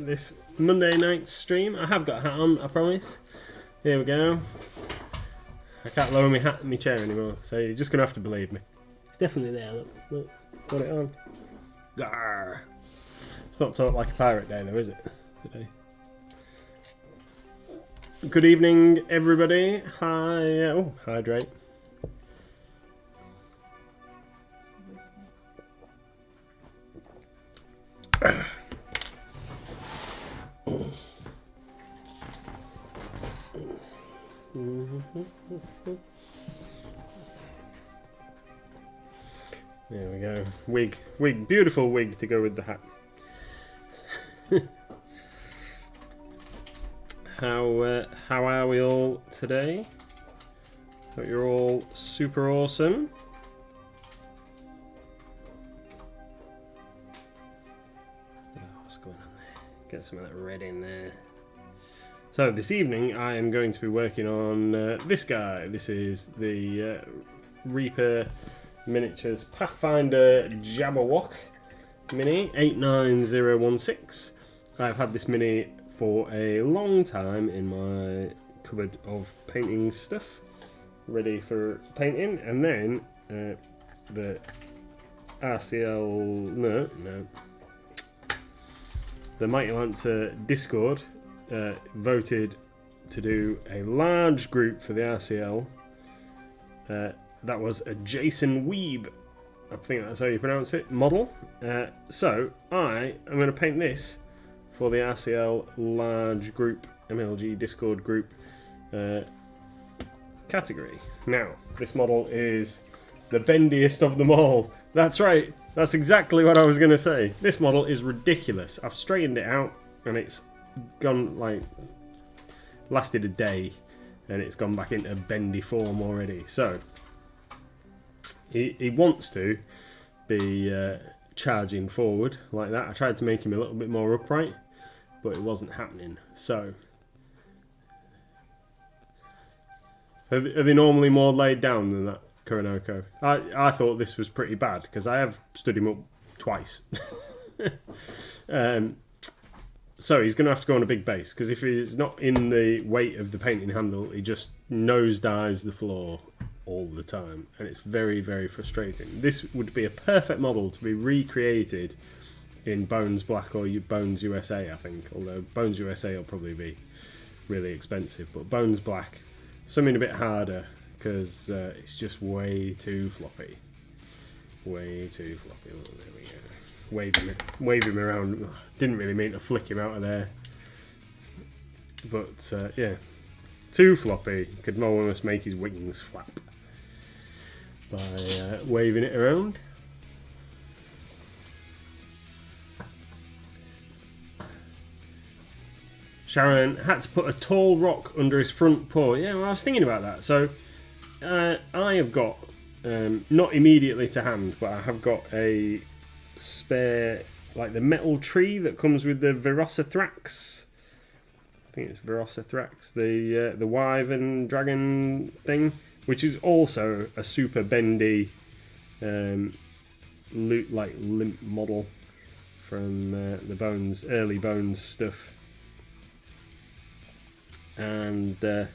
this Monday night stream. I have got a hat on, I promise. Here we go. I can't lower my hat in my chair anymore, so you're just going to have to believe me. It's definitely there, look. Got it on. Garr. It's not talk like a pirate day though, is it? Today. Good evening, everybody. Hi. Hydrate. There we go. Wig, beautiful wig to go with the hat. How are we all today? Hope you're all super awesome. Oh, what's going on there? Get some of that red in there. So this evening I am going to be working on this guy. This is the Reaper Miniatures Pathfinder Jabberwock Mini 89016. I've had this mini for a long time in my cupboard of painting stuff, ready for painting, and then the RCL the Mighty Lancer Discord voted to do a large group for the RCL. That was a Jason Weeb, I think that's how you pronounce it, model. So I am going to paint this for the RCL large group, MLG Discord group category. Now, this model is the bendiest of them all. That's right, that's exactly what I was going to say. This model is ridiculous. I've straightened it out and it's gone, like, lasted a day and it's gone back into bendy form already. So he wants to be charging forward like that. I tried to make him a little bit more upright, but it wasn't happening. So are they normally more laid down than that, Koronoko? I thought this was pretty bad because I have stood him up twice. So he's going to have to go on a big base, because if he's not in the weight of the painting handle, he just nosedives the floor all the time, and it's very, very frustrating. This would be a perfect model to be recreated in Bones Black or Bones USA, I think, although Bones USA will probably be really expensive, but Bones Black, something a bit harder, because it's just way too floppy. Way too floppy. Oh, there we go. Wave him around. Didn't really mean to flick him out of there, but yeah, too floppy. Could almost make his wings flap by waving it around. Sharon had to put a tall rock under his front paw. Yeah, well, I was thinking about that. So I have got, not immediately to hand, but I have got a spare, like the metal tree that comes with the Velocithrax. I think it's Velocithrax, the wyvern dragon thing, which is also a super bendy limp model from the Bones, early Bones stuff. And I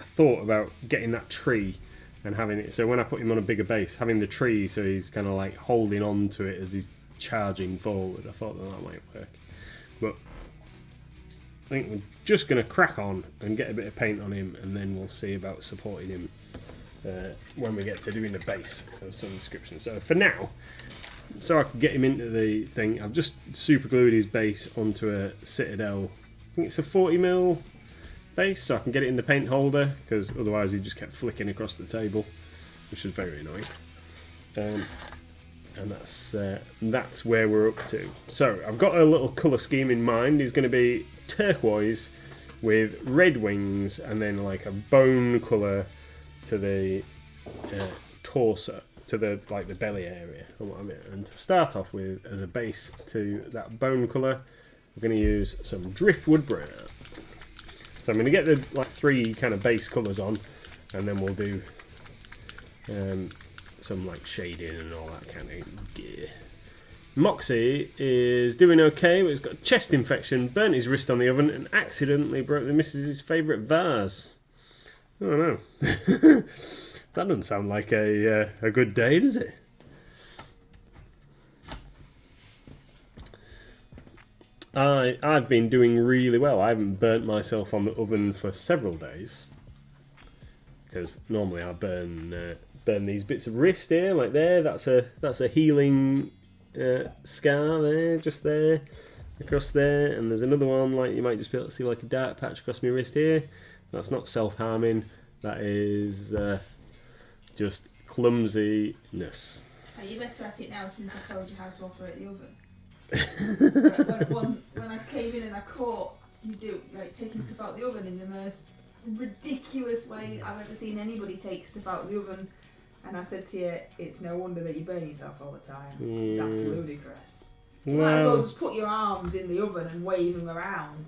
thought about getting that tree and having it, so when I put him on a bigger base, having the tree so he's kind of like holding on to it as he's charging forward. I thought that might work, but I think we're just going to crack on and get a bit of paint on him, and then we'll see about supporting him when we get to doing the base of some description. So for now, so I can get him into the thing, I've just super glued his base onto a Citadel. I think it's a 40mm base, so I can get it in the paint holder, because otherwise he just kept flicking across the table, which was very annoying. And that's where we're up to. So I've got a little colour scheme in mind. He's going to be turquoise with red wings, and then like a bone colour to the torso, to the the belly area. And to start off with, as a base to that bone colour, we're going to use some driftwood brown. So I'm going to get the three kind of base colours on, and then we'll do some shading and all that kind of gear. Moxie is doing okay, but he's got a chest infection, burnt his wrist on the oven, and accidentally broke the missus's favourite vase. I don't know. That doesn't sound like a good day, does it? I've been doing really well. I haven't burnt myself on the oven for several days. Because normally I burn these bits of wrist here, like there. That's a healing scar there, just there, across there. And there's another one, like you might just be able to see like a dark patch across my wrist here. That's not self-harming. That is just clumsiness. Are you better at it now since I told you how to operate the oven? when I came in and I caught you taking stuff out the oven in the most ridiculous way I've ever seen anybody take stuff out of the oven, and I said to you, it's no wonder that you burn yourself all the time. That's ludicrous. You might as well just put your arms in the oven and wave them around.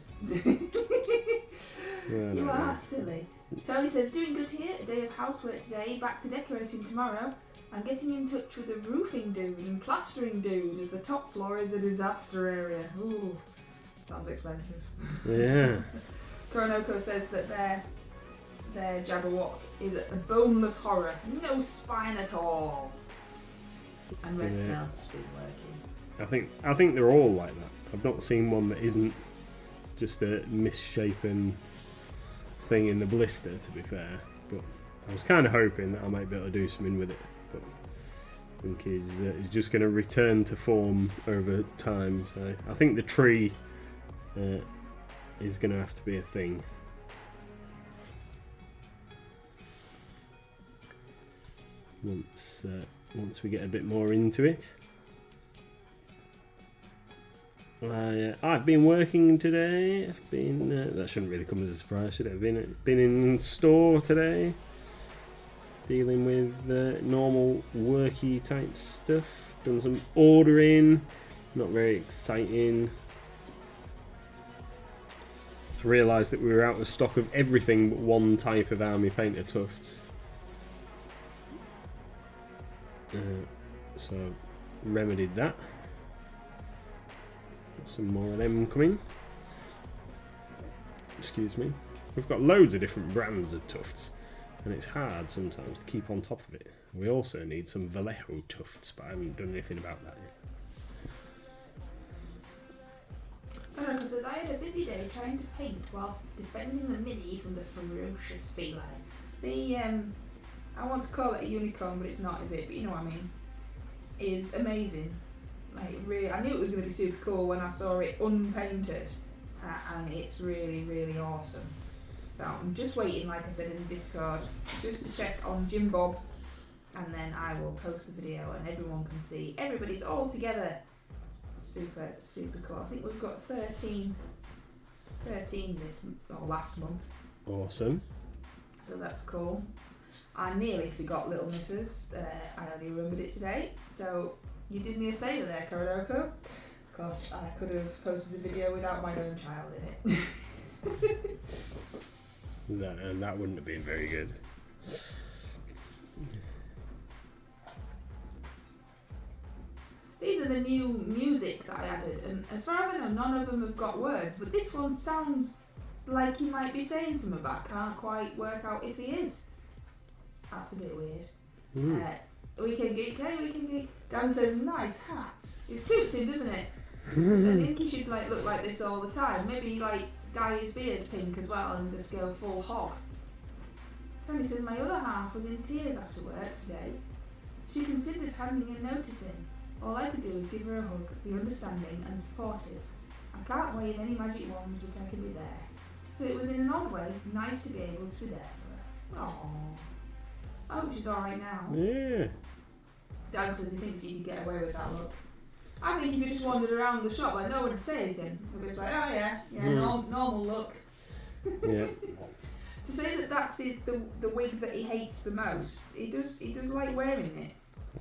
You are silly. Tony says, doing good here, a day of housework today, back to decorating tomorrow. I'm getting in touch with the roofing dude and plastering dude as the top floor is a disaster area. Ooh, sounds expensive. Yeah. Koronoko says that their Jabberwock is a boneless horror, no spine at all. And Red Snail's just been working. I think they're all like that. I've not seen one that isn't just a misshapen thing in the blister, to be fair. But I was kind of hoping that I might be able to do something with it. But I think he's just going to return to form over time. So I think the tree is going to have to be a thing. Once we get a bit more into it. I've been working today. I've been that shouldn't really come as a surprise, should it? I've been in store today, dealing with normal worky type stuff. Done some ordering, not very exciting. I realised that we were out of stock of everything but one type of army painter tufts. So remedied that. Got some more of them coming. Excuse me. We've got loads of different brands of tufts, and it's hard sometimes to keep on top of it. We also need some Vallejo tufts, but I haven't done anything about that yet. Veronica says, I had a busy day trying to paint whilst defending the mini from the ferocious feline. I want to call it a unicorn, but it's not, is it? But you know what I mean. Is amazing. Like really, I knew it was going to be super cool when I saw it unpainted, and it's really, really awesome. So I'm just waiting, like I said in the Discord, just to check on Jim Bob, and then I will post the video and everyone can see. Everybody's all together. Super, super cool. I think we've got 13 last month. Awesome. So that's cool. I nearly forgot Little Missus. I only remembered it today. So you did me a favour there, Korodoko, because I could have posted the video without my own child in it. And that wouldn't have been very good. These are the new music that I added, and as far as I know, none of them have got words, but this one sounds like he might be saying something, but I can't quite work out if he is. That's a bit weird. We can geek. Dan says, nice hat. It suits him, doesn't it? I think he should look like this all the time. Maybe dye his beard pink as well and just go full hog. Tony says, my other half was in tears after work today. She considered handing a notice in. All I could do was give her a hug, be understanding and supportive. I can't wave any magic wands, but I can be there. So it was in an odd way nice to be able to be there for her. Aww. I hope she's alright now. Yeah. Dan says he thinks you could get away with that look. I think if you just wandered around the shop, no one would say anything. They'd be just like, oh yeah, normal look. Yeah. To say that that's the wig that he hates the most, he does like wearing it.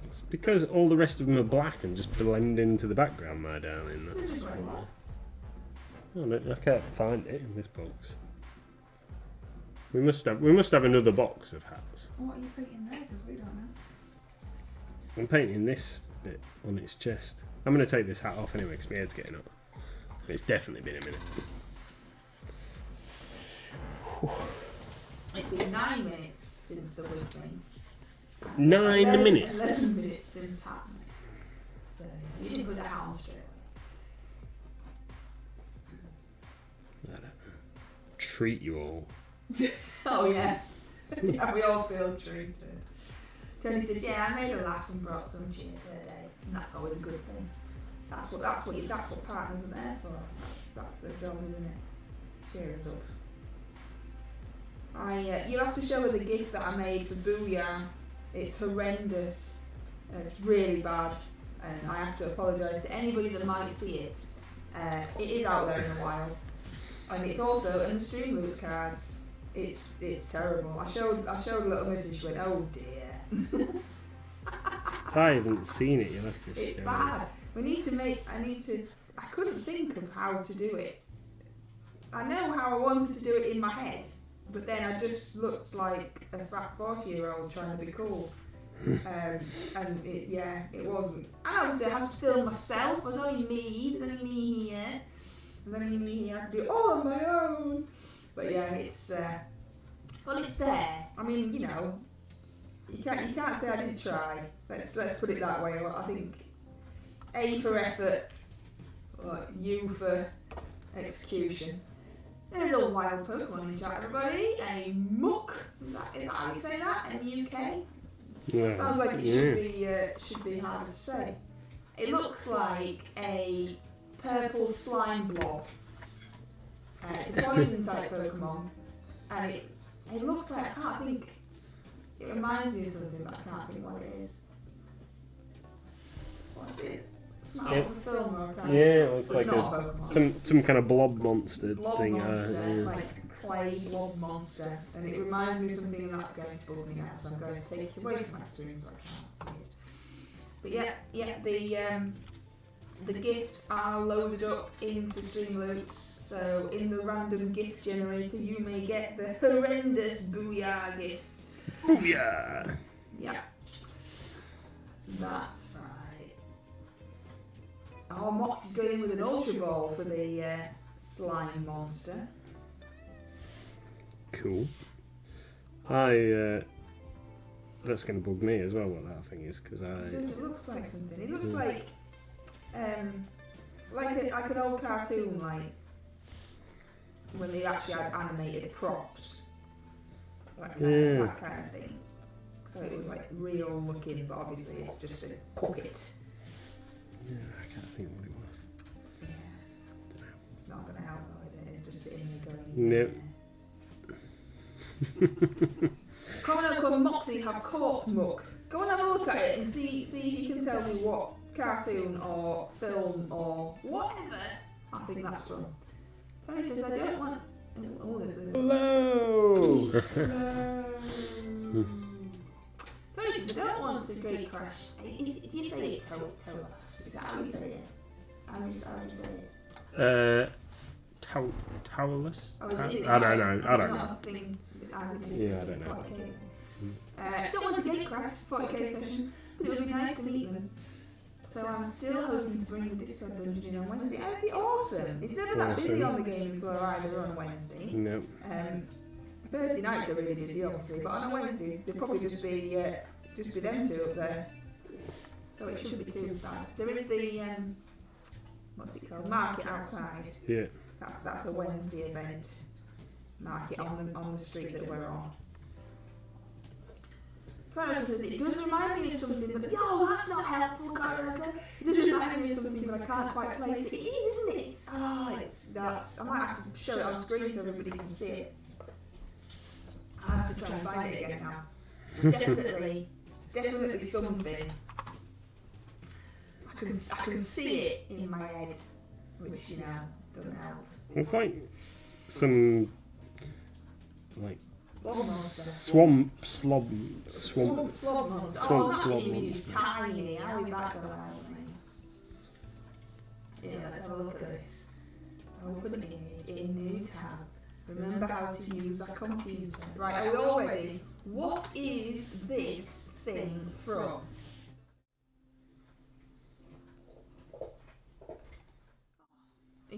It's because all the rest of them are black and just blend into the background, my darling. That's I can't find it in this box. We must have another box of hats. What are you painting there? Because we don't know. I'm painting this bit on its chest. I'm going to take this hat off anyway because my head's getting up. It's definitely been a minute. It's been 9 minutes since the weekend. 9 minutes? 11 minutes since happening. So you didn't put that hat on straight away. Treat you all. Oh yeah. Yeah, we all feel treated. Tony says, yeah, I made her laugh and brought some cheer to her day. And that's always a good thing. That's what partners are there for. That's their job, isn't it? Cheer us up. You'll have to show her the gift that I made for Booyah. It's horrendous. It's really bad. And I have to apologise to anybody that might see it. It is out there in the wild. And it's also in the Streamloots cards. It's terrible. I showed little Missy, she went, oh dear. I haven't seen it, you'll have to It's show bad. us. I couldn't think of how to do it. I know how I wanted to do it in my head, but then I just looked like a fat 40-year-old trying to be cool. And it wasn't. And obviously I have to film myself. There's only me here. I have to do it all on my own. But yeah, it's it's there. I mean, you know, you can't say I didn't try. Let's put it that way. Well, I think A for effort, U for execution. There's a wild Pokemon in chat, everybody. A muck. That is how you say that in the UK. Yeah. Sounds like it should be harder to say. It looks like a purple slime blob. It's a poison type Pokemon, and it looks like, I can't think. It reminds me of something, but I can't think what it is. What's it? It's not a film or a kind Yeah, it looks so like it's not a Pokemon. some kind of blob monster Blob thing. monster, like a clay blob monster, and it reminds me of something that's going to bug me now, so I'm going to take it away from my screen so I can't see it. But the gifts are loaded up into Streamloots, so in the random gift generator you may get the horrendous Booyah gift. Booyah! Yeah, that's right. Oh, Mox is going with an Ultra Ball for the slime monster. Cool. That's going to bug me as well, what that thing is, because It looks like something. It looks like an old cartoon, like when they actually had animated props, that kind of thing. So it was like real looking, but obviously it's just a puppet. Yeah, I can't think what it was. Yeah, it's not going to help, though, is it? It's just sitting there going. Nope. Common and Moxie have caught Muck. Go and have a look at it and see if you can tell me what cartoon or film or whatever I think that's from. Tony says, I don't want... Hello! Tony says, I don't want to Great Crash. Do you say it, Tolas? Is that how you say it? How do you say it? Towelless? Oh, I don't know. Yeah, I don't know. Don't want to Gate Crash 40k session, but it would be nice to meet them. So I'm still hoping to bring the Discord dungeon on Wednesday. That'd be awesome. It's never that busy on the gaming floor either on a Wednesday. Nope. Thursday nights are really busy, obviously, but on a Wednesday there'll probably just be them two up there. So it shouldn't be too bad. There is the what's it called? Market outside. Yeah. That's a Wednesday event. Market on the street that we're on. Says, it does remind me of something, but no, that's not helpful, Karaka. It does remind me of something, but I can't quite place it. It is, isn't it? I might have to show it on screen so everybody can see it. I have to try and find it again now. It's definitely something. I can see it in my head, which doesn't help. It's like some swamp slob monster. Oh, that image is tiny. How is that going to help me? Yeah, let's have a look at this. Open image in new tab. Remember how to use a computer. Right, are we all ready? What is this thing from?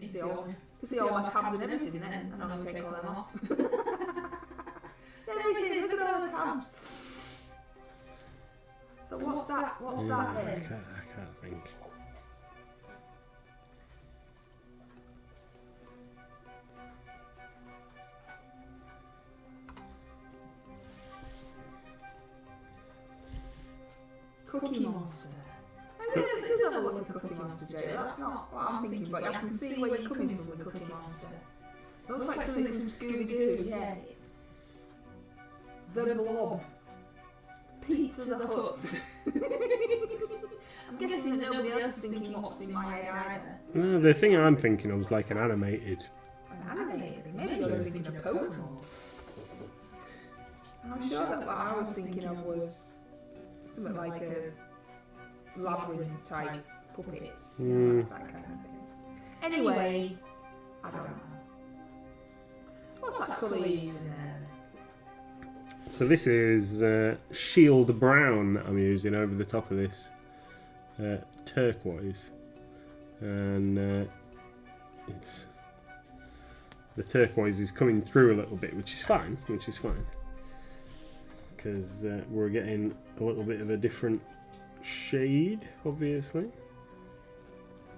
You can see all my tabs and everything then. I don't take all them off. Everything, look at all the tabs. So what's that? What's that then? I can't think. Cookie Monster. It does have a look at Cookie Monster, Jay. That's not what I'm thinking, but I can see where you're coming from with Cookie Monster. It looks like something from Scooby-Doo, yeah. The Blob. Pizza the Hut. I'm guessing that nobody else is thinking what's in my head either. No, the thing I'm thinking of is like an animated. An animated thing? Maybe I was thinking of Pokemon. I'm sure that what I was thinking of was something like a labyrinth type puppets, that kind of thing. Anyway, I don't know. What's that colour you're using there? So this is Shield Brown that I'm using over the top of this turquoise, and it's the turquoise is coming through a little bit, which is fine, because we're getting a little bit of a different shade, obviously.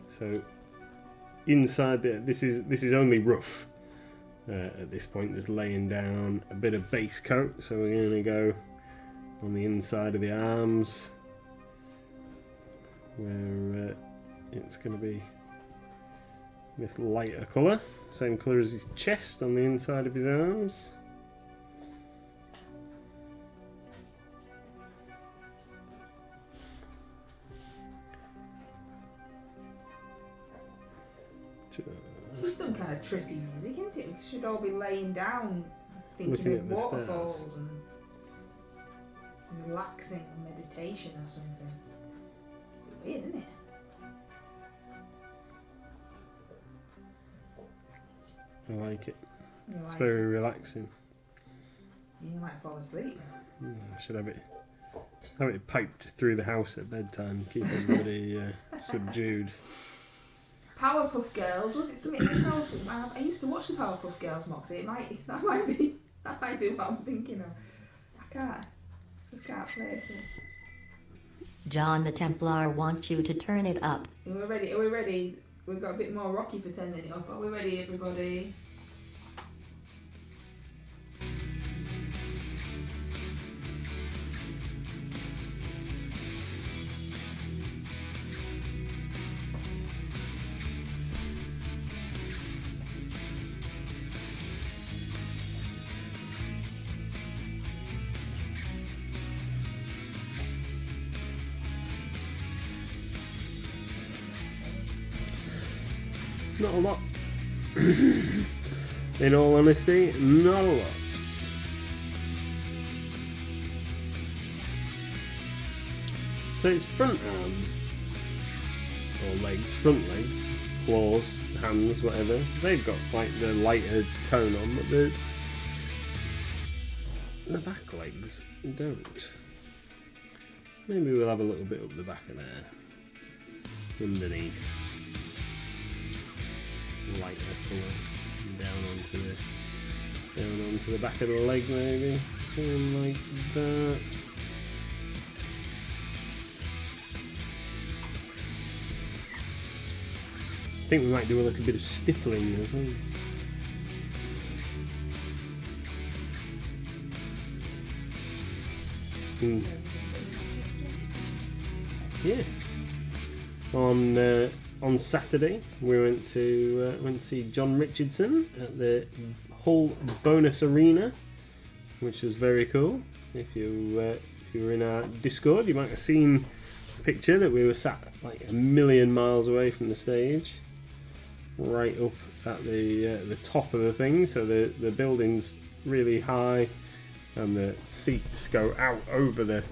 So inside there, this is only rough at this point, just laying down a bit of base coat. So we're going to go on the inside of the arms, where it's going to be this lighter colour, same colour as his chest on the inside of his arms. This is some kind of trippy music, isn't it? We should all be laying down, Looking thinking at of the waterfalls stars. and relaxing meditation or something. Weird, isn't it? I like it. It's Like, very relaxing. you might fall asleep. Should have it piped through the house at bedtime, keep everybody subdued. Powerpuff Girls, was it something like Powerpuff? I used to watch the Powerpuff Girls, Moxie. That might be what I'm thinking of. I just can't place it. John the Templar wants you to turn it up. Are we ready? We've got a bit more Rocky for turning it up. Are we ready, everybody? Not a lot. In all honesty, not a lot. So it's front arms, or legs, front legs, claws, hands, whatever. They've got like the lighter tone on, but the back legs don't. Maybe we'll have a little bit up the back of there, underneath. Lighter colour down onto the back of the leg, maybe something like that. I think we might do a little bit of stippling as well. Yeah. On Saturday, we went to see John Richardson at the Hull Bonus Arena, which was very cool. If you were in our Discord, you might have seen a picture that we were sat like a million miles away from the stage, right up at the top of the thing. So the building's really high, and the seats go out over the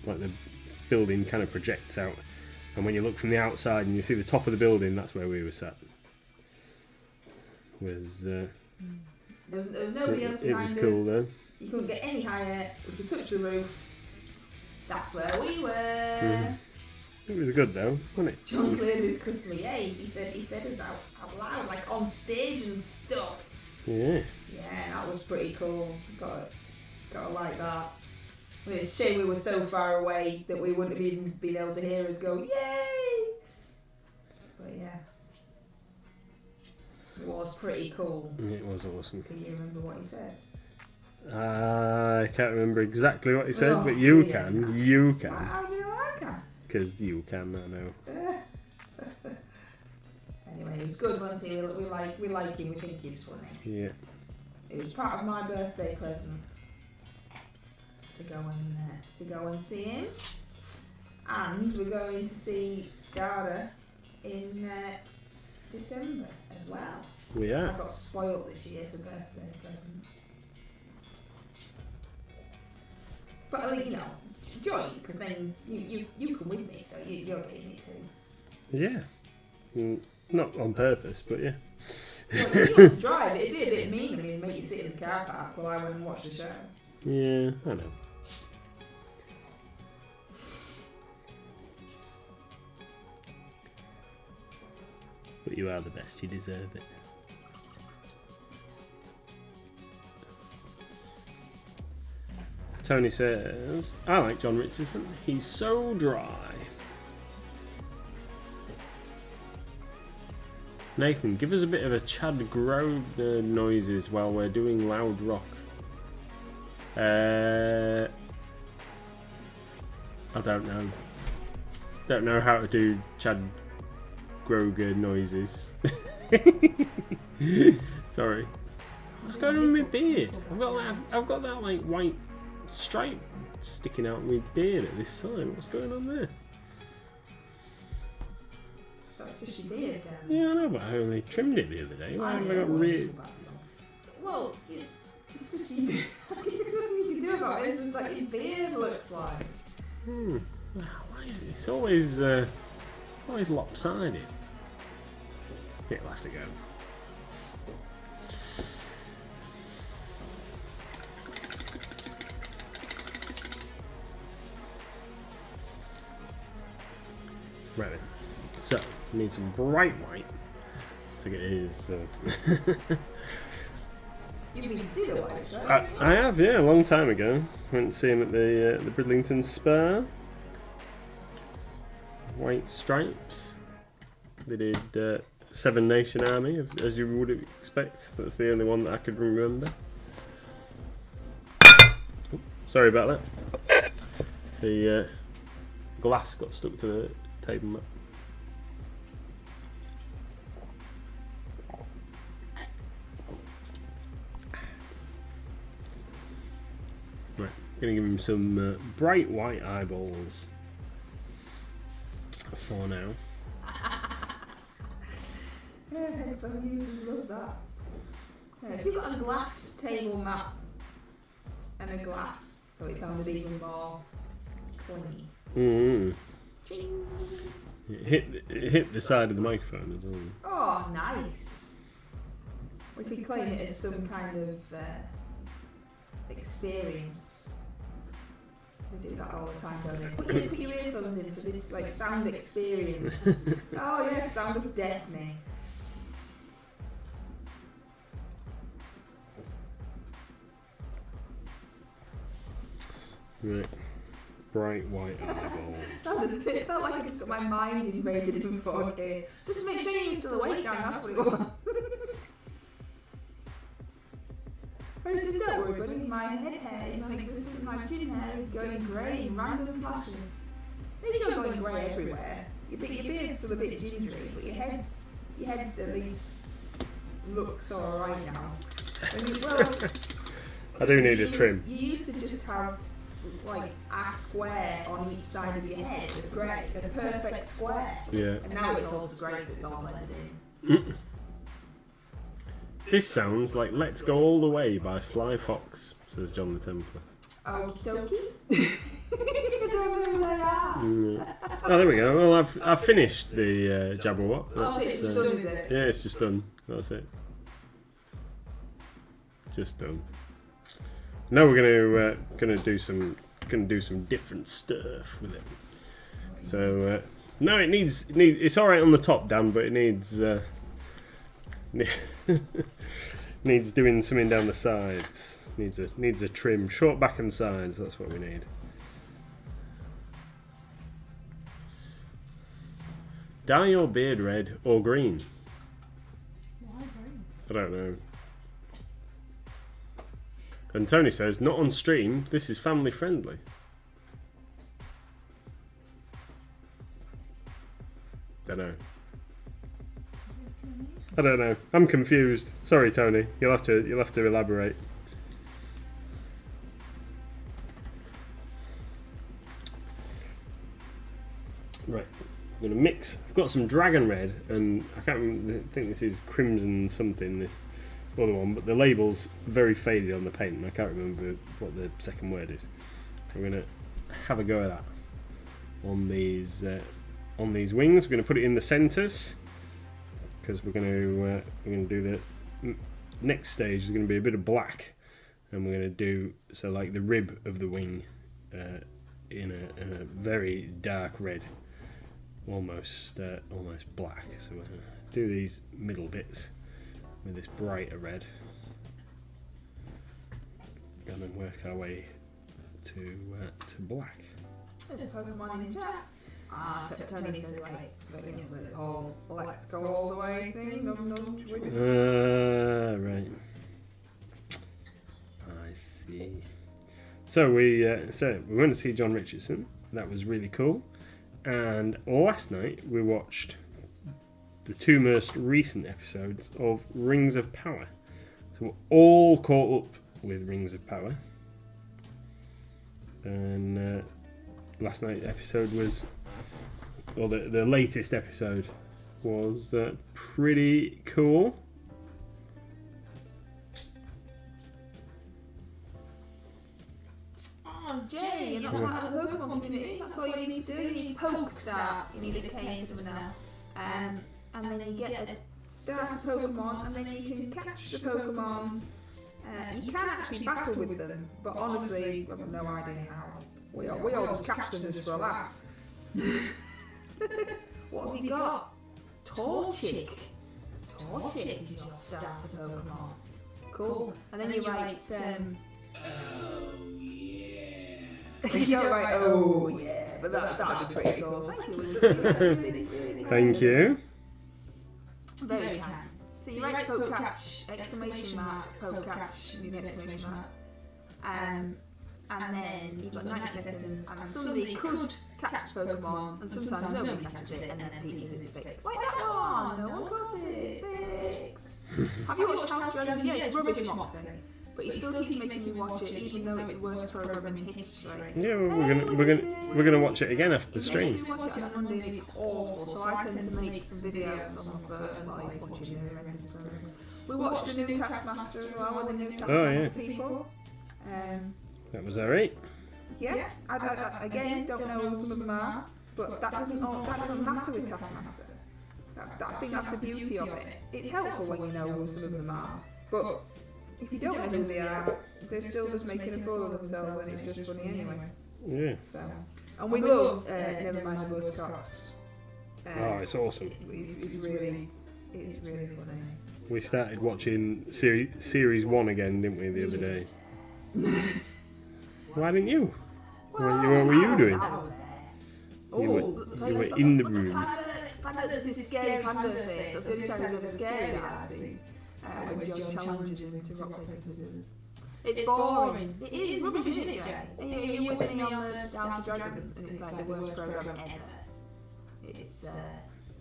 like the building kind of projects out, and when you look from the outside and you see the top of the building, that's where we were sat. There was nobody else behind us. It was cool though. You couldn't get any higher. We could touch the roof. That's where we were. It was good though, wasn't it? John cleared his customer. Yeah, he said us out loud, like on stage and stuff. Yeah. Yeah, that was pretty cool. Gotta like that. I mean, it's a shame we were so far away that we wouldn't have even been able to hear us go, yay! But yeah. It was pretty cool. It was awesome. Can you remember what he said? I can't remember exactly what he said, Oh, but you dear. can. You How can. do you know I can? Because you can, I know. Anyway, it was good, wasn't he? We like him, we think he's funny. Yeah. It was part of my birthday present to go and see him, and we're going to see Dara in December as well. We I are. got spoilt this year for birthday presents, but I think joy, because then you come with me, so you're getting it too. Yeah. Not on purpose, but yeah. Well, if you want to drive, it'd be a bit mean of me to make you sit in the car park while I went and watch the show. Yeah, I know. But you are the best, you deserve it. Tony says, I like John Richardson, he's so dry. Nathan, give us a bit of a Chad Grosvenor noises while we're doing loud rock. I don't know. Don't know how to do Chad Groger noises. Sorry. What's going on with my beard? I've got that like white stripe sticking out of my beard at this side. What's going on there? That's just your beard, then. Yeah, I know, but I only trimmed it the other day. Why have I got rid? Well, it's just your beard. There's nothing you can do about it. It's just like your beard looks like. Why is it? It's always lopsided. It'll have to go. Right then. So, we need some bright white to get his. You've been to see the whites, right? I have, yeah, a long time ago. Went to see him at the Bridlington Spa. White Stripes. They did Seven Nation Army, as you would expect. That's the only one that I could remember. Oh, sorry about that. The glass got stuck to the table mat. Right, gonna give him some bright white eyeballs for now. Yeah, headphone users love that. Yeah, if you've got a glass table mat and a glass, so it sounded even more funny. Mm-hmm. Ching. It hit the side of the microphone as well. Oh, nice. We could claim it as some kind of experience. We do that all the time, don't we? Put your earphones in for this like sound experience. Oh yeah, sound of deafening. Right. Bright white eyeballs. It felt like I just got my mind invaded in 4K. Just make sure you're still awake, gang, that's what it was. But says, don't worry, buddy, my head hair is non-existent, my chin hair is going grey in random flashes. Maybe you're going grey everywhere. Your beard's still a bit gingery, but your head at least looks alright now. I do need a trim. You used to just have like a square on each side of your head, a grey, a perfect square. Yeah. And now it's all just grey, so it's all blended in. This sounds like Let's Go All the Way by Sly Fox, says John the Templar. Okie dokie. I don't know where they are. Oh, there we go. Well, I've finished the Jabberwock. Oh, it's just done, is it? Yeah, it's just done. That's it. Just done. Now we're gonna do some different stuff with it. So No, it needs. It's all right on the top, Dan, but it needs needs doing something down the sides. Needs a trim, short back and sides. That's what we need. Dye your beard red or green. Why green? I don't know. And Tony says, not on stream. This is family friendly. I don't know. I'm confused. Sorry, Tony. You'll have to elaborate. Right. I'm gonna mix. I've got some dragon red, and I think this is crimson something. This other one, but the label's very faded on the paint, and I can't remember what the second word is. So we're gonna have a go at that on these wings. We're gonna put it in the centres because we're gonna do the next stage is gonna be a bit of black, and we're gonna do so like the rib of the wing in a very dark red. Almost black. So we're going to do these middle bits with this brighter red and then work our way to black. There's a Pokemon in chat. Tony says like the whole let's go all the way thing. Right. I see. So we went to see John Richardson. That was really cool. And last night we watched the two most recent episodes of Rings of Power. So we're all caught up with Rings of Power. And last night's episode was, or the latest episode was pretty cool. Oh, Jay, you're not part of the Pokemon community. That's all you need to do. You need poke start. You need a K and something now. And then you get a starter Pokemon, and then you can catch the Pokemon. You can actually battle with them, but honestly, I have no idea how. We all just catch them just for a laugh. What have you got? Torchic. Torchic is your starter Pokemon. Cool. And then you write. You don't write, oh yeah, but that'd be pretty cool. Thank you. That's really Thank you. Very kind. So you write Pokecatch, exclamation mark, Pokecatch, new exclamation mark. And then you've got 90 seconds, and somebody could catch the Pokemon, and sometimes nobody catches it, and then Peter says it's fixed. Like that one, no one caught it, fix. Have you watched House Dragon? Yeah, it's rubbish, Moxie. But he still keeps making me watch it, even though it's the worst program in history. Yeah, we're gonna watch it again after the stream. I watch it on Monday and it's awful, so I tend to make some videos on the live watching the program. We watched the new Taskmaster as well, with the new Taskmaster people. That was alright. Yeah, I again don't know who some of them are, but that doesn't matter with Taskmaster. I think that's the beauty of it. It's helpful when you know who some of them are, but if you don't know who they are, they're still just making a fool of themselves, and it's just funny anyway. Yeah. So, and we love Never Mind the Buzzcocks. It's awesome. It's really funny. We started watching series 1 again, didn't we, the other day? Why didn't you? What were you doing? You were in the room. Panda does this scary panda face. That's the only time he's ever scared I've seen. When John challenges him to rock, paper, scissors. It's boring. It is rubbish, isn't it, Jay? You're with me on the House of Dragons, and it's like the worst program ever.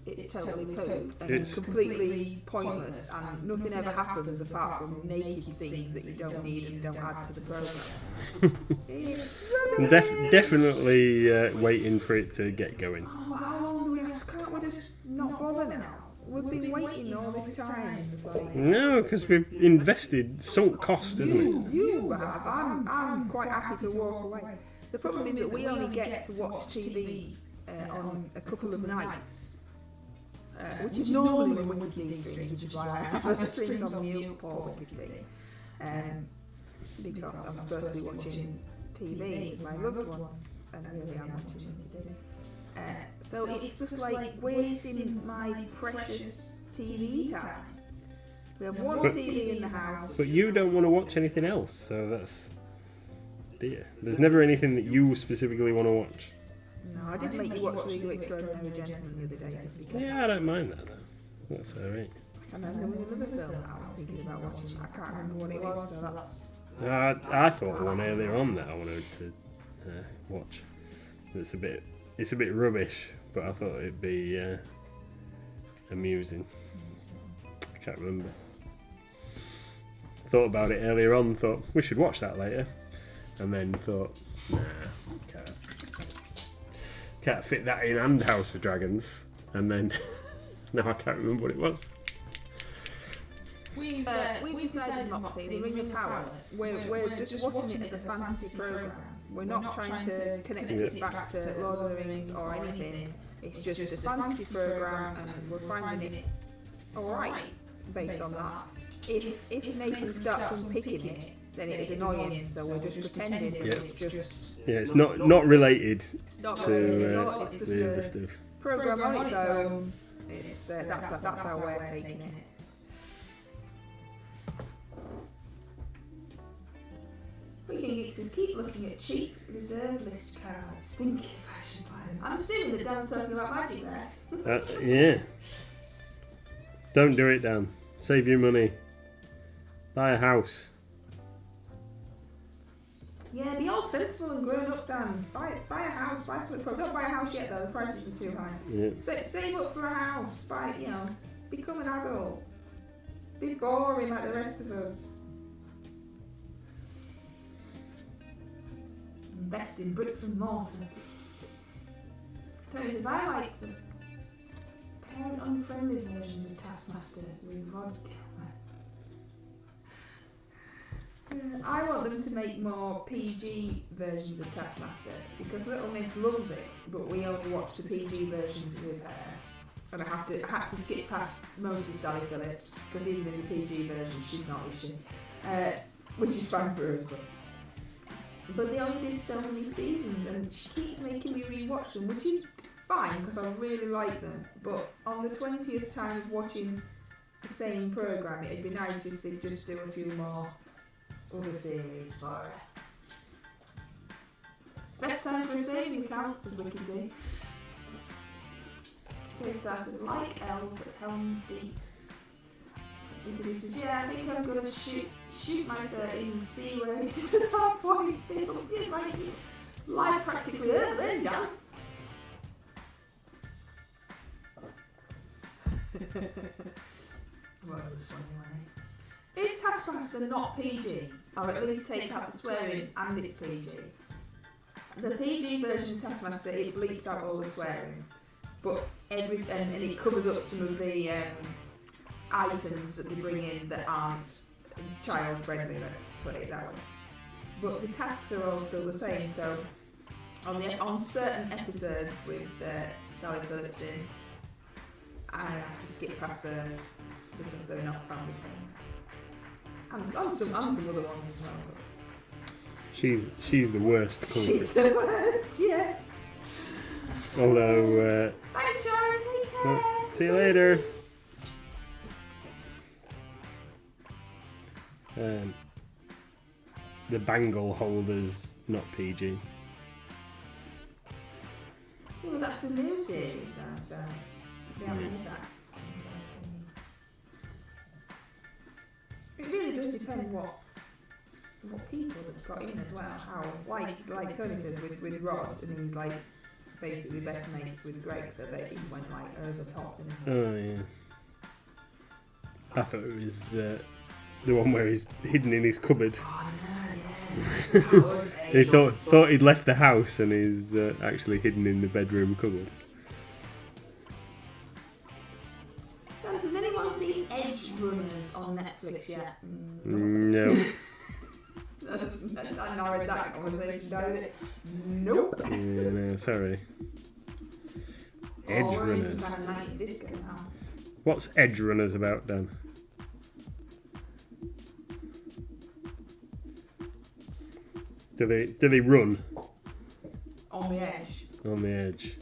It's totally poop, and it's completely pointless, and nothing ever happens apart from naked scenes that you don't need and don't add to the program. Definitely waiting for it to get going. Oh, how long do we have to? Can't we just not bother now? We've been waiting all this time. No, because we've invested sunk cost, isn't it? You have. I'm quite happy to walk away. The problem is that we only get to watch TV on a couple of nights, which is normally when Wicked D streams, which is why I have the streams on mute, poor Wicked D. Because I'm supposed to be watching TV with my loved ones, and really I'm watching Wicked D. So it's just like wasting my precious TV time. We have one TV in the house. But you don't want to watch anything else, so that's... Dear. There's never anything that you specifically want to watch. No, I did make you watch Legal Extraordinary Gentlemen the other day just because. Yeah, I don't mind that, though. That's alright. And then there was another film that I was thinking about watching. I can't remember what it was, so that's... I thought one earlier on that I wanted to watch. It's a bit rubbish, but I thought it'd be amusing. I can't remember. Thought about it earlier on. Thought we should watch that later, and then thought, nah, can't fit that in and House of Dragons. And then now I can't remember what it was. We've decided, Moxie, the Ring of Power, we're just watching it as a fantasy programme. We're not trying to connect it back to Lord of the Rings or anything. It's just a fantasy programme and we're finding it alright based on that. If Nathan starts unpicking it, then it'd annoy him, so we're just pretending it's just... Yeah, it's not related it's not to the other stuff. Programme on its own. That's how we're taking it. Weekend Geeks is keep looking at cheap reserve list cards, thinking if I should buy them. I'm assuming that Dan's talking about Magic there. Yeah. Don't do it, Dan. Save your money. Buy a house. Yeah, be all sensible and grown up, Dan. Buy a house, buy something. Don't buy a house yet though, the prices are too high. Yeah. Save up for a house, become an adult. Be boring like the rest of us. Invest in bricks and mortar. Tony says, I like the parent unfriendly versions of Taskmaster with Rod Kilmer. I want them to make more PG versions of Taskmaster because Little Miss loves it, but we only watch the PG versions with her. And I had to skip past most of Sally Phillips because even in the PG version she's not, is she? Which is fine for us, but they only did so many seasons and she keeps making me rewatch them, which is fine because I really like them. But on the 20th time of watching the same programme, it'd be nice if they'd just do a few more other series for her. Best time for a saving account, says Wicked D. J-Star says, like elves at Helm's Deep. Wicked D says, yeah, I think I'm going to shoot my 30s and see where it is at that point. It's like life practically over then, Dan. Well, it was funny, wasn't it? Is Taskmaster not PG? Or at least take out the swearing and it's PG? The PG version of Taskmaster, it bleeps out all the swearing. But and it covers up some of the items that they bring in that aren't child friendly, let's put it that way. But the tasks are all still the same, so on certain episodes with Sally Phillips in, I have to skip past those because they're not family friendly. And some other ones as well. She's the worst. She's the worst, yeah. Although thanks, Sharon, take care. Well, see you later. The bangle holder's not PG. Well, that's the new series now, so we haven't heard that. It really does depend what people have got in as well. How, like Tony says with Rod, and he's like basically best mates with Greg, so that he went like over top. Oh yeah. I thought it was the one where he's hidden in his cupboard. Oh no, yeah. He thought he'd left the house and he's actually hidden in the bedroom cupboard. Has anyone seen Edge Runners on Netflix yet? No. I know that conversation, does it? Nope. Yeah, no, sorry. Edge Runners. Kind of 90s disco now. What's Edge Runners about, Dan? Do they run? On the edge. On the edge.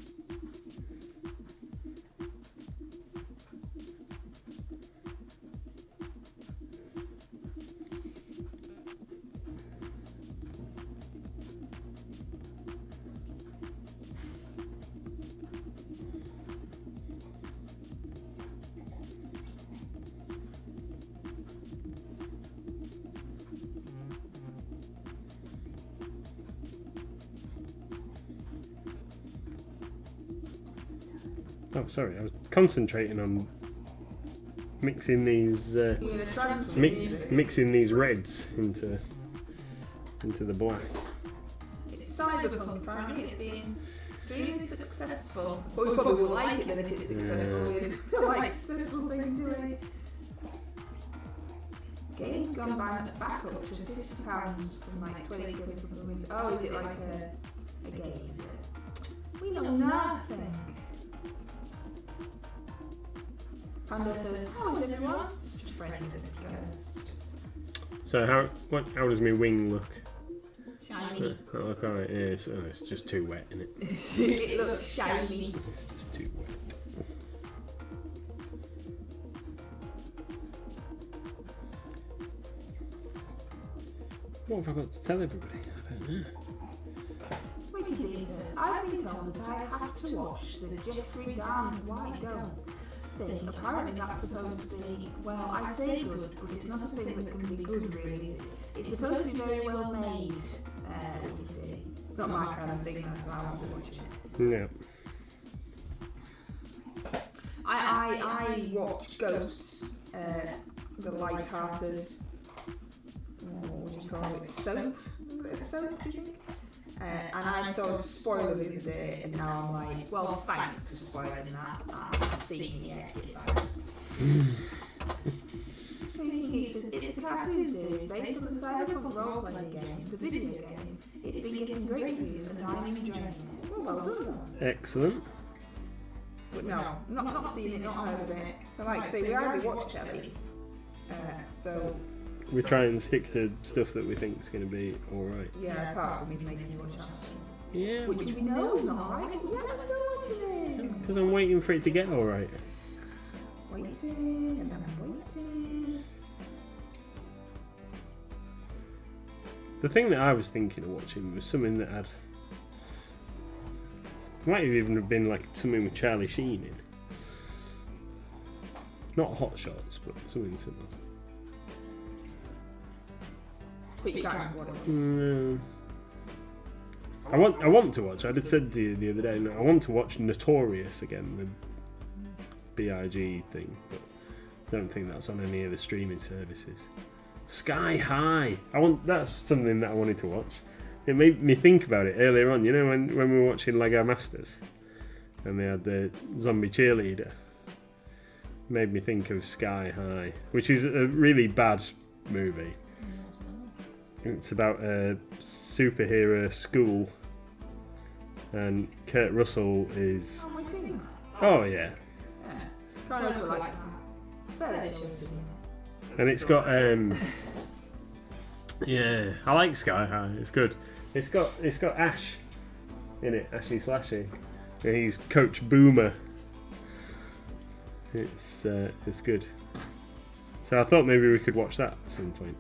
Oh, sorry, I was concentrating on mixing these mixing these reds into the black. It's cyberpunk, apparently. It's been extremely successful. But we probably will like it then if it's successful. We don't like successful things, do we? Game's gone back up to £50 from like 20 quid from the weeks. Oh, is it like a game? Is it? We know nothing. Pando says, how is everyone? Just a friend of ghost. So how does my wing look? Shiny. Oh, look alright, yeah, it's just too wet, isn't it? It looks shiny. It's just too wet. What have I got to tell everybody? I don't know. Wikipedia says, I've been told that I have to watch the Jeffrey Dahmer Why Don't thing. Apparently that's supposed to be, well, I say good, but it's not a thing that can be good really, is it? It's supposed to be very well made, Wikipedia. It's not my kind of thing, that's why I want to watch it. No. I watch Ghosts, the light-hearted, what do you call it, soap? Is it a soap, do you think? And I saw a spoiler the other day, and now I'm like, well, thanks for spoiling that. I've seen yet. It's a cartoon series based on the cyberpunk role-playing game, the video game. It's been getting great reviews, and I'm enjoying it. Well done. Excellent. But no, not seen it, not heard of it. But like I say, we hardly watch telly, so. We try and stick to stuff that we think is going to be alright. Yeah, apart from he's making me watch Aston. Yeah. Which we know is not alright, but yeah, I'm still watching it. Because I'm waiting for it to get alright. Waiting, and I'm waiting. The thing that I was thinking of watching was something that had... might have even been like something with Charlie Sheen in. Not Hot Shots, but something similar. But you can't remember what it was. No. I want to watch. I did said to you the other day. No, I want to watch Notorious again, the BIG thing, but I don't think that's on any of the streaming services. Sky High. That's something that I wanted to watch. It made me think about it earlier on. You know when we were watching Lego Masters, and they had the zombie cheerleader. It made me think of Sky High, which is a really bad movie. It's about a superhero school, and Kurt Russell is... Oh, I see. Oh, yeah. Yeah. Kind of like that. Fairly sure I've seen it. And it's got... yeah, I like Sky High. It's good. It's got Ash in it, Ashy Slashy. And he's Coach Boomer. It's good. So I thought maybe we could watch that at some point.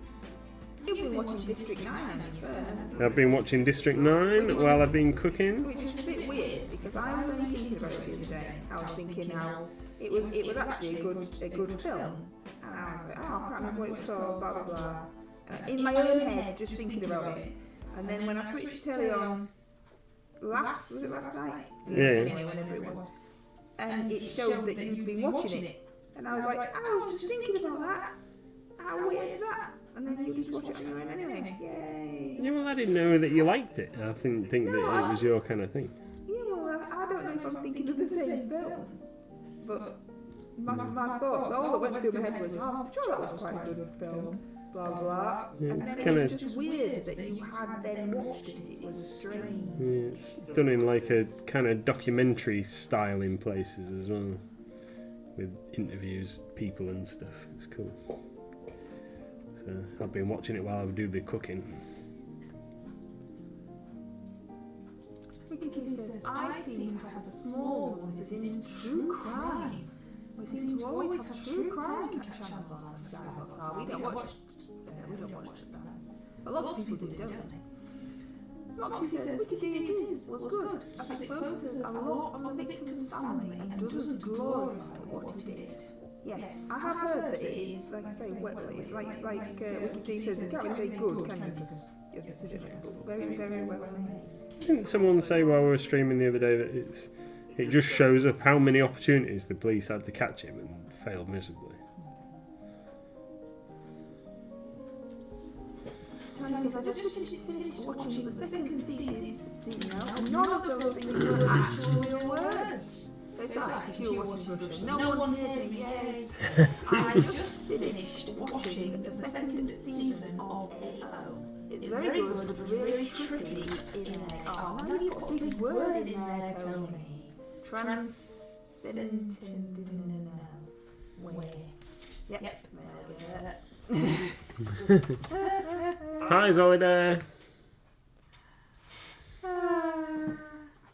You've been watching District 9, haven't you? I've been watching District 9 while I've been cooking. Which is a bit weird because I was only thinking about it the other day. I was thinking how it was actually a good film, and I was like, oh, I can't remember what it was called, blah blah blah. In my own head, just thinking about it, and then when I switched the telly on last night? Yeah. Anyway, whenever it was, and it showed that you'd been watching it, and I was like, I was just thinking about that. How weird is that? And then you just watch it anyway. Yay! Yeah, well, I didn't know that you liked it. I didn't think that it was your kind of thing. Yeah, well, I don't know if I'm thinking of the same film, but my thought, all that went through my head was, oh, I'm sure that was quite a good film, blah blah. Yeah, and it's then kinda, it was just weird that you had then watched it. It was strange. Yeah, it's done in like a kind of documentary style in places as well, with interviews, people and stuff. It's cool. So I've been watching it while I would do the cooking. Wikipedia says, I seem to have a small one that is into true crime. We seem to always have true crime channels on our Skybox. We don't watch that. But lots of people do, don't they? Moxie says, Wikipedia was good, as it focuses a lot on the victim's family and doesn't glorify what he did. Yes, I have heard that it is, like I say, Wikipedia says, you can't really say good, can you? Because you're considered very, very well made. Didn't someone say while we were streaming the other day that It just shows up how many opportunities the police had to catch him and failed miserably. Tony says, I just finished watching the second season now, and none of those things were actual real words. It's like you were watching Russian. No one heard me, yay. I just finished watching the second season of AO. It's very good, but really tricky in there. Oh, now you've got a big word in there, Tony. Transcendental. Where? Yep, there. Hi, Zolida.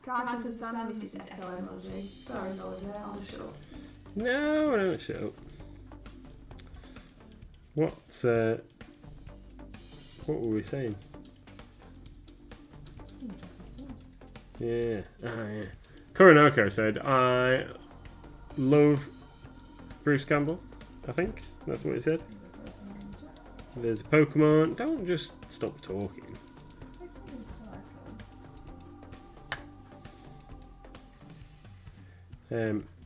Can't understand Mrs. Echo emoji. Sorry, Zolida, I'll just shut up. No, I don't shut up. What were we saying? Yeah. Yeah. Coronoko said, I love Bruce Campbell, I think. That's what he said. There's a Pokemon. Don't just stop talking.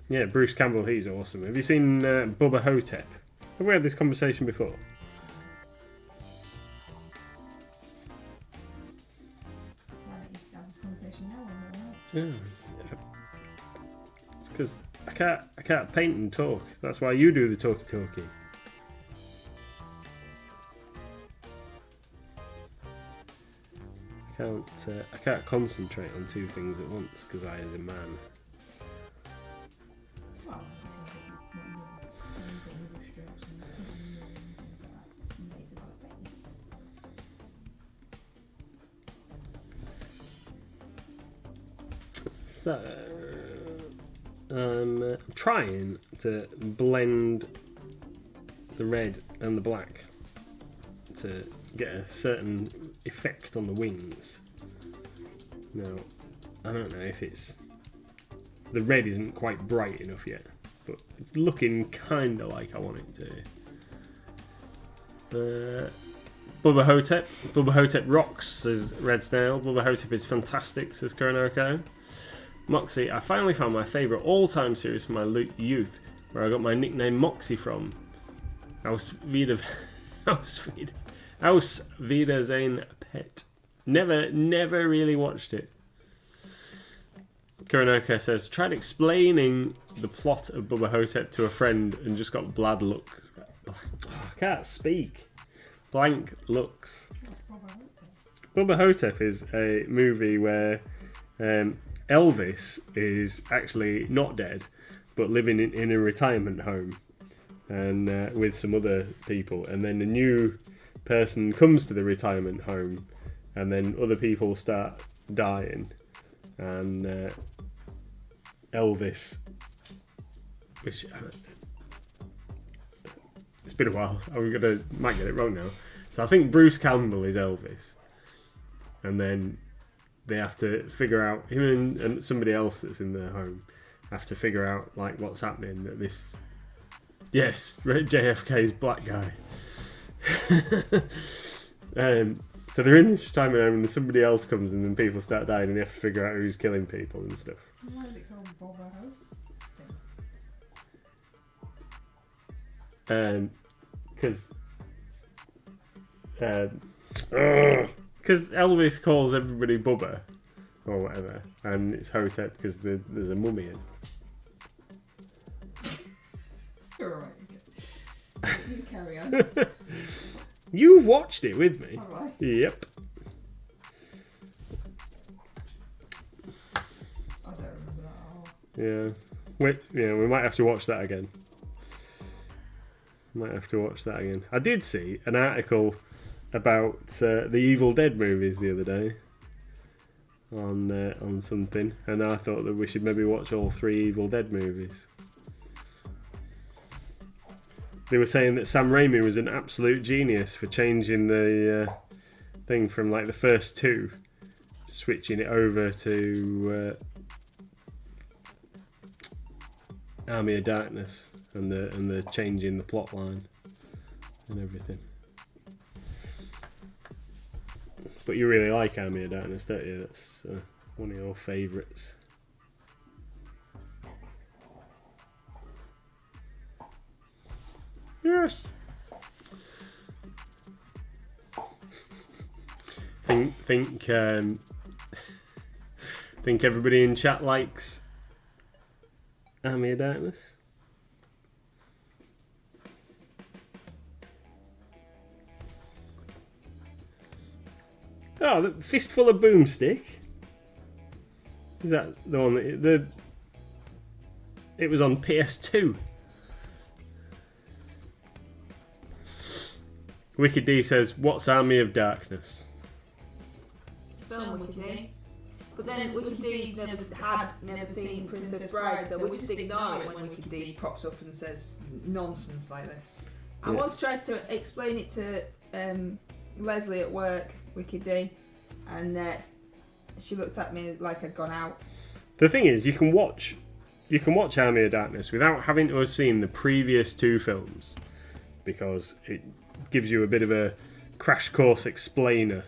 Yeah, Bruce Campbell, he's awesome. Have you seen Bubba Hotep? Have we had this conversation before? Yeah. It's because I can't paint and talk. That's why you do the talkie. I can't concentrate on two things at once because I, as a man. So, I'm trying to blend the red and the black to get a certain effect on the wings. Now, I don't know if it's... The red isn't quite bright enough yet, but it's looking kind of like I want it to. Bubba Hotep. Bubba Hotep rocks, says Red Snail. Bubba Hotep is fantastic, says Coronoko. Moxie, I finally found my favourite all-time series from my youth, where I got my nickname Moxie from. Aus Wiedersehen Pet. Never really watched it. Coronoko says, tried explaining the plot of Bubba Hotep to a friend and just got bad look. Oh, I can't speak. Blank looks. Bubba Hotep is a movie where Elvis is actually not dead, but living in a retirement home and with some other people. And then a new person comes to the retirement home, and then other people start dying. And Elvis, which it's been a while. Might get it wrong now. So I think Bruce Campbell is Elvis, and then they have to figure out, him and somebody else that's in their home have to figure out like what's happening. That this, yes, JFK's black guy. So they're in this retirement home, and then somebody else comes, and then people start dying, and they have to figure out who's killing people and stuff. Why is it called Bubba Hotep? Because Elvis calls everybody Bubba or whatever, and it's Hotep because there's a mummy in. Alright, okay. You carry on. You've watched it with me. Have I? Yep. I don't remember that at all. Yeah. We might have to watch that again. I did see an article about the Evil Dead movies the other day on something, and I thought that we should maybe watch all 3 Evil Dead movies. They were saying that Sam Raimi was an absolute genius for changing the thing from like the first 2, switching it over to Army of Darkness, and the changing the plot line and everything. But you really like Army of Darkness, don't you? That's one of your favourites. Yes. Think everybody in chat likes Army of Darkness. Oh, the Fistful of Boomstick. Is that the one that it was on PS2? Wicked D says, "What's Army of Darkness?" Film Wicked D. But then Wicked D's never seen Princess Bride, so we just ignore it when Wicked D pops up and says nonsense like this. I once tried to explain it to Leslie at work, Wicked D, and she looked at me like I'd gone out. The thing is, you can watch Army of Darkness without having to have seen the previous two films, because it gives you a bit of a crash course explainer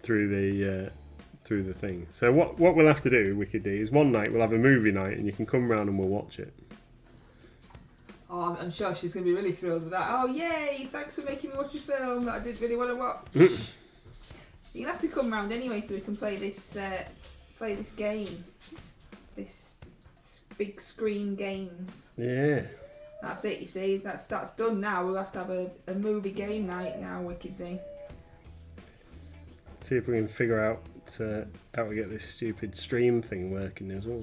through the thing. So what we'll have to do, Wicked D, is one night we'll have a movie night and you can come round and we'll watch it. Oh, I'm sure she's going to be really thrilled with that. Oh, yay! Thanks for making me watch a film that I didn't really want to watch. You're going to have to come round anyway so we can play this game. This big screen games. Yeah. That's it, you see. That's done now. We'll have to have a movie game night now, Wicked D. See if we can figure out how to get this stupid stream thing working as well.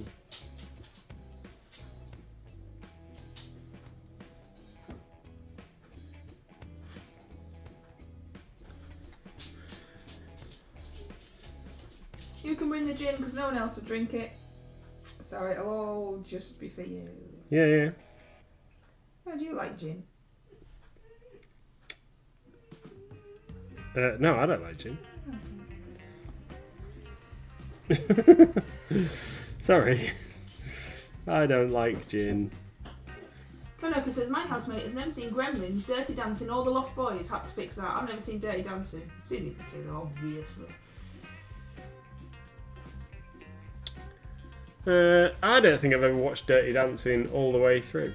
You can bring the gin because no one else will drink it. So it'll all just be for you. Yeah. How do you like gin? No, I don't like gin. Sorry. I don't like gin. Konoka says, my housemate has never seen Gremlins, Dirty Dancing, or The Lost Boys. Had to fix that. I've never seen Dirty Dancing. I've seen the two, obviously. I don't think I've ever watched Dirty Dancing all the way through.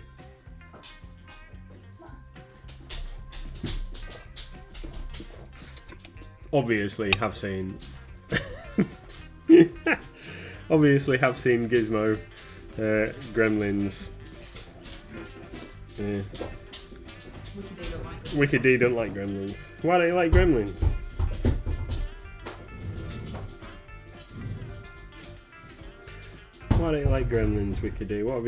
Obviously have seen Gizmo, Gremlins. Yeah. Wicked D don't like Gremlins. Why don't you like Gremlins? Why don't you like Gremlins, Wicked D? What have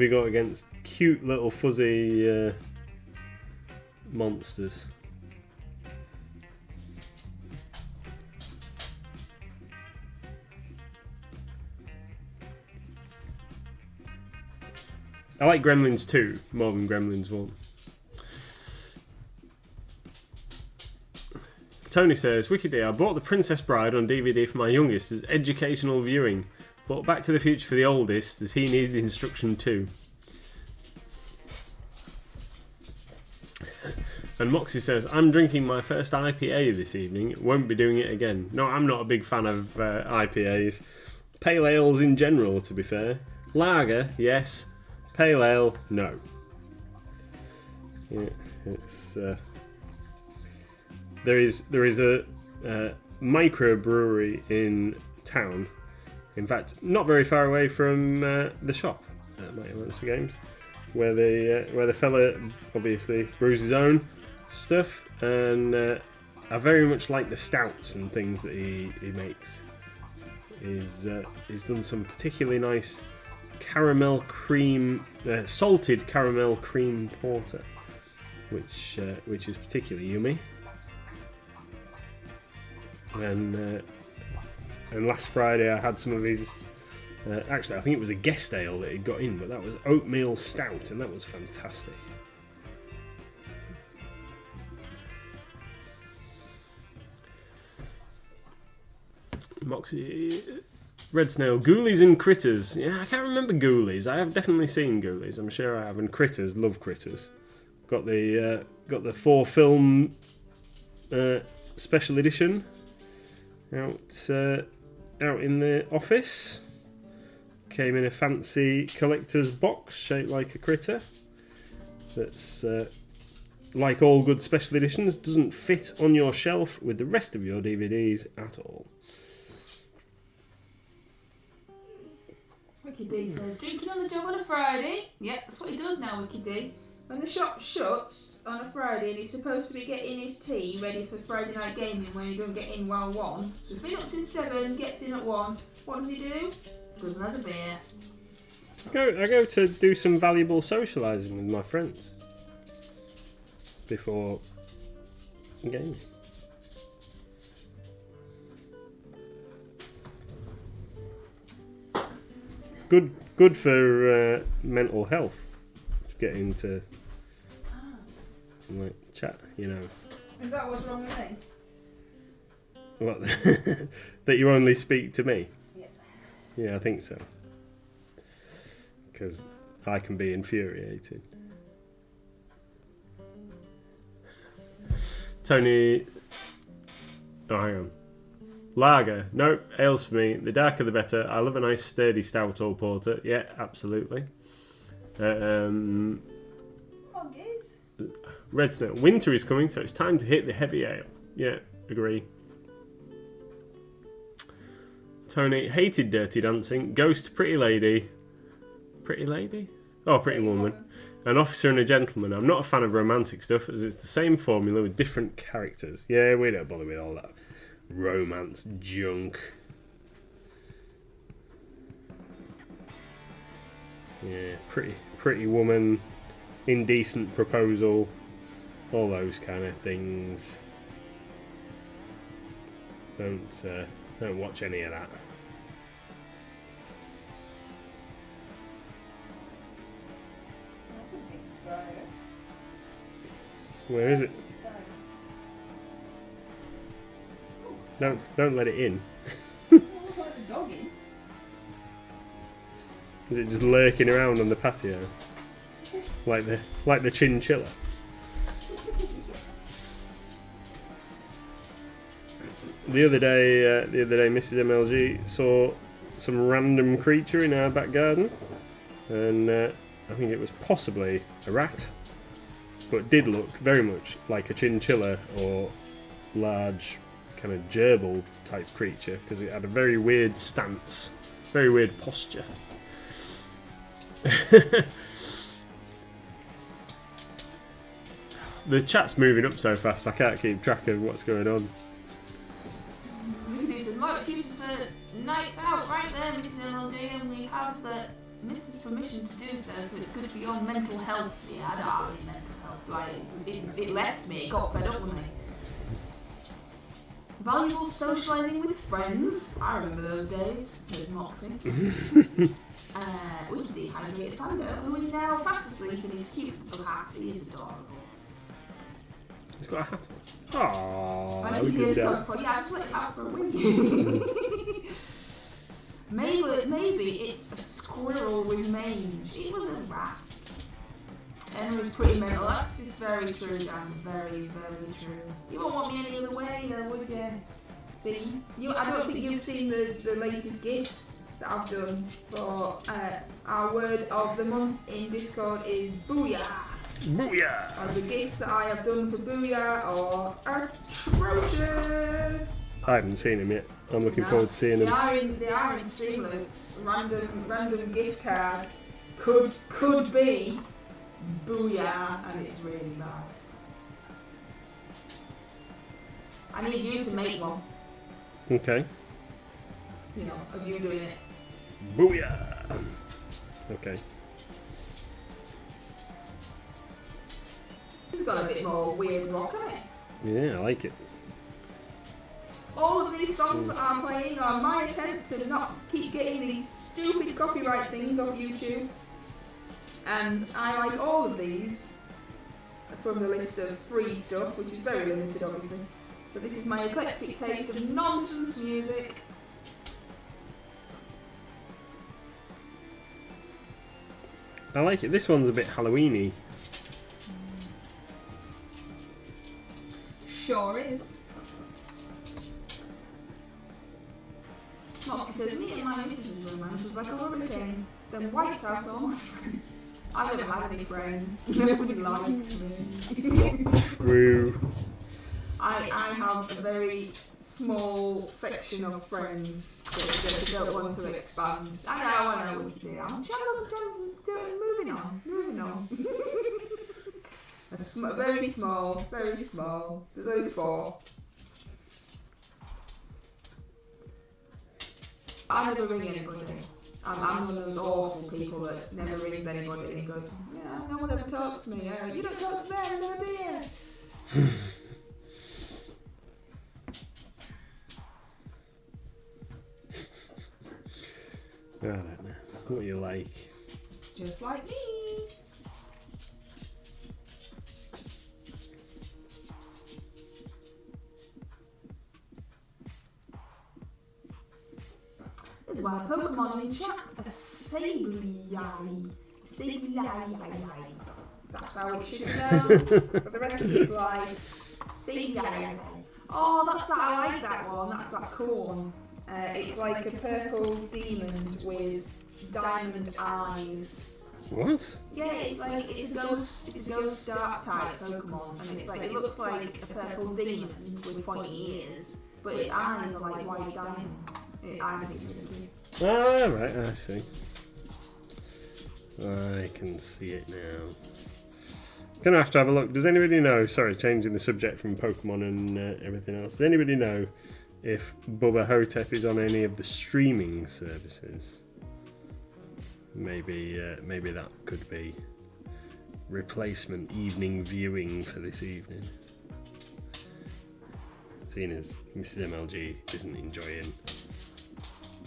you got against cute little fuzzy monsters? I like Gremlins 2 more than Gremlins 1. Tony says, Wicked D, I bought The Princess Bride on DVD for my youngest as educational viewing. Bought Back to the Future for the oldest as he needed instruction too. And Moxie says, I'm drinking my first IPA this evening. Won't be doing it again. No, I'm not a big fan of IPAs. Pale ales in general, to be fair. Lager, yes. Pale ale, no. Yeah, it's there is a microbrewery in town. In fact, not very far away from the shop at Mighty Lancer Games, where the fella obviously brews his own stuff, and I very much like the stouts and things that he makes. He's done some particularly nice caramel cream, salted caramel cream porter, which is particularly yummy. And last Friday I had some of his. Actually, I think it was a guest ale that he got in, but that was oatmeal stout, and that was fantastic. Moxie. Red Snail, Ghoulies and Critters. Yeah, I can't remember Ghoulies. I have definitely seen Ghoulies. I'm sure I have. And Critters, love Critters. Got the 4-film special edition out in the office. Came in a fancy collector's box shaped like a critter. that's, like all good special editions, doesn't fit on your shelf with the rest of your DVDs at all. Wicked D says, drinking on the job on a Friday. Yep, that's what he does now, Wicked D. When the shop shuts on a Friday and he's supposed to be getting his tea ready for Friday night gaming when he don't get in while 1. So he's been up since 7, gets in at 1. What does he do? Goes and has a beer. I go to do some valuable socialising with my friends before gaming. It's good for mental health. Getting to like chat, you know. Is that what's wrong with me? What? That you only speak to me? Yeah. Yeah, I think so. Because I can be infuriated. Tony. Oh, hang on. Lager. Nope, ales for me. The darker the better. I love a nice sturdy stout or porter. Yeah, absolutely. Red Snow. Winter is coming, so it's time to hit the heavy ale. Yeah, agree. Tony hated Dirty Dancing. Ghost, Pretty Lady. Pretty Lady? Oh, Pretty Woman. An Officer and a Gentleman. I'm not a fan of romantic stuff, as it's the same formula with different characters. Yeah, we don't bother with all that romance junk. Yeah, Pretty Woman, Indecent Proposal, all those kind of things. Don't watch any of that. That's a big spider. Where is it? Don't let it in. Let the dog in. Is it just lurking around on the patio, like the chinchilla? The other day, Mrs. MLG saw some random creature in our back garden, and I think it was possibly a rat, but did look very much like a chinchilla or large kind of gerbil type creature, because it had a very weird stance, very weird posture. The chat's moving up so fast I can't keep track of what's going on. We can do some more excuses for nights out right there, Mrs. MLD, and we have the Mrs. permission to do so it's good for your mental health. Yeah, I don't have any mental health. Like, it left me, it got fed up with me. Valuable socialising with friends. I remember those days, said Moxie. With the dehydrated panda, who is now fast asleep in his cute little hat. He is adorable. He's got a hat on. Aww, I didn't hear the dog, but yeah, I just let it out for a wee. Maybe it's a squirrel with mange. It was a rat. Henry's pretty mental. That's just very true, Dan. Very, very true. You won't want me any other way, though, would you? See? I don't think you've seen the latest GIFs that I've done for our word of the month in Discord is booyah. Booyah! The GIFs that I have done for booyah are atrocious. I haven't seen him yet. I'm looking forward to seeing him. They are in Streamloots. Random gift card could be booyah, and it's really bad. I need you to make one. Okay. You know, of you doing it. Booyah! Okay. This has got a bit more weird rock on it. Yeah, I like it. All of these songs that I'm playing are my attempt to not keep getting these stupid copyright things off YouTube. And I like all of these from the list of free stuff, which is very limited, obviously. So this is my eclectic taste of nonsense music. I like it. This one's a bit Halloweeny. Sure is. Moxie says, me and my missus' romance was like a hurricane, then wiped out all my friends. I've never had any friends. Nobody likes me. Not true. I have a very small section of friends that don't want to expand. I know what you do. Moving on. Very small. There's only 4. I never ring anybody. I'm one of those awful people that never rings anybody and goes, yeah, no one ever talks to me. You don't talk to them, no, do you? I don't know. What you like? Just like me. This is why Pokemon in chat are Sableye. That's how it should go for the rest of its life. Sableye. Oh, that's that. I like that one. That's that cool one. It's like a purple demon with diamond eyes. What? Yeah, it's a ghost dark type Pokemon, and it's like it looks like a purple demon with pointy ears, but its eyes are like white diamonds. I think it's really cute. Ah, right, I see. I can see it now. Gonna have to have a look. Does anybody know? Sorry, changing the subject from Pokemon and everything else. Does anybody know if Bubba Hotep is on any of the streaming services? Maybe that could be replacement evening viewing for this evening. Seeing as Mrs. MLG isn't enjoying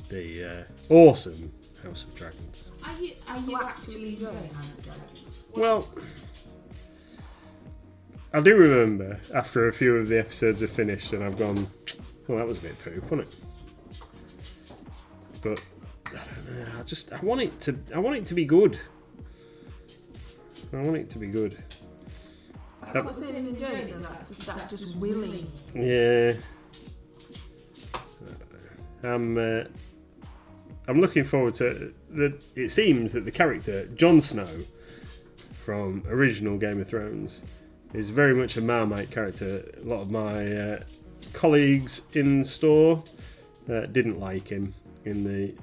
the awesome House of Dragons. Are you actually enjoying House of Dragons? Well, I do remember after a few of the episodes have finished and I've gone, well, that was a bit poop, wasn't it? But I don't know. I want it to be good. I want it to be good. That's not the same as enjoying it, that's just willing. Yeah. I'm looking forward to it seems that the character Jon Snow from original Game of Thrones is very much a Marmite character. A lot of my colleagues in store didn't like him in the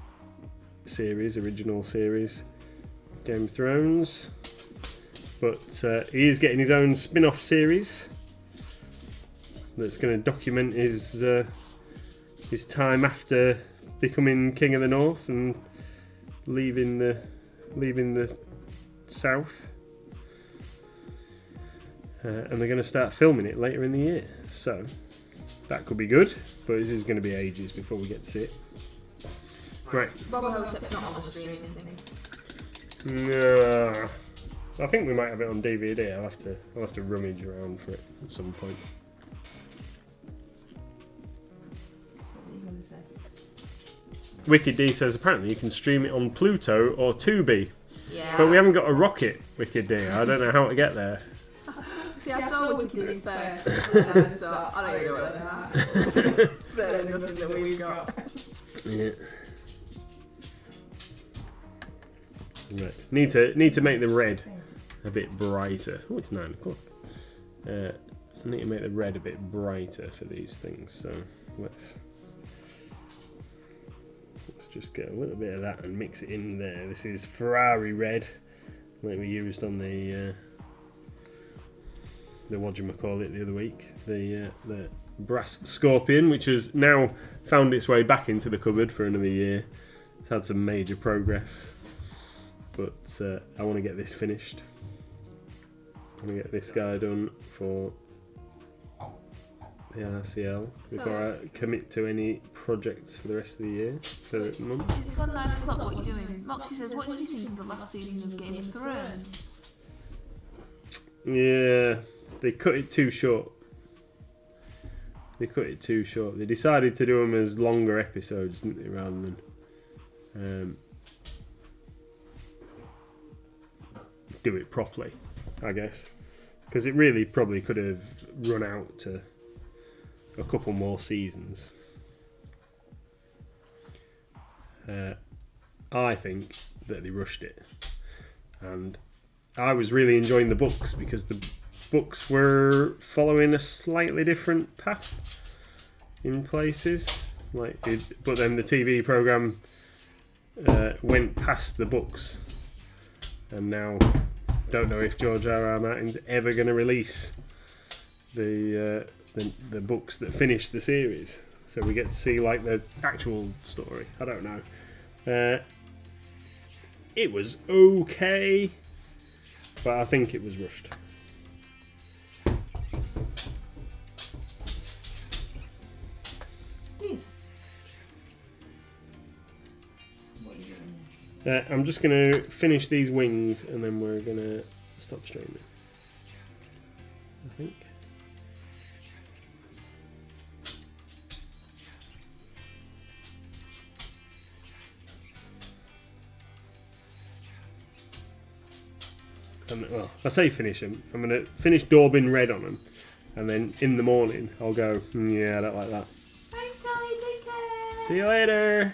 original series Game of Thrones, but he is getting his own spin-off series that's going to document his time after becoming King of the North and leaving the South, and they're going to start filming it later in the year, so that could be good, but this is going to be ages before we get to see it. Right. Bob Hotep's not on the streaming thing. No, I think we might have it on DVD. I'll have to rummage around for it at some point. What are you going to say? Wicked D says apparently you can stream it on Pluto or Tubi, Yeah. but we haven't got a rocket. Wicked D, I don't know how to get there. See, I saw Wicked D's first, and I just thought, I don't even know what they are. It's better than nothing that we've got. Yeah. Right. Need to make the red a bit brighter. Oh, it's 9 o'clock. I need to make the red a bit brighter for these things. So let's just get a little bit of that and mix it in there. This is Ferrari red, like we used on the whatchamacallit the other week. The brass scorpion, which has now found its way back into the cupboard for another year. It's had some major progress. But I want to get this finished. I want to get this guy done for the RCL before I commit to any projects for the rest of the year. For the month. It's gone 9 o'clock, what are you doing? Moxie says, what did you think of the last season of Game of Thrones? Yeah, they cut it too short. They decided to do them as longer episodes, didn't they, rather than do it properly, I guess, because it really probably could have run out to a couple more seasons. I think that they rushed it, and I was really enjoying the books because the books were following a slightly different path in places. But then the TV program went past the books, and now don't know if George R.R. Martin's ever going to release the books that finish the series, so we get to see like the actual story. I don't know. It was okay, but I think it was rushed. Please. What are you doing? I'm just going to finish these wings and then we're going to stop streaming, I think. And, well, I say finish them. I'm going to finish daubing red on them, and then in the morning I'll go, yeah, I don't like that. Thanks, Tony. Take care. See you later.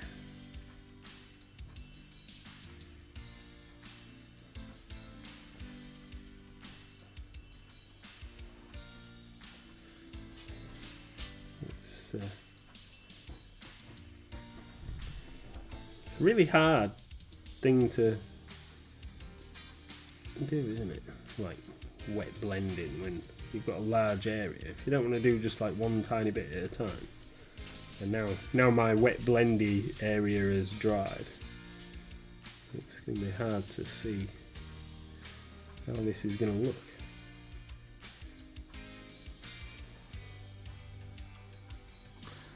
It's a really hard thing to do, isn't it? Like wet blending when you've got a large area. If you don't want to do just like one tiny bit at a time. And now my wet blendy area is dried. It's going to be hard to see how this is going to look.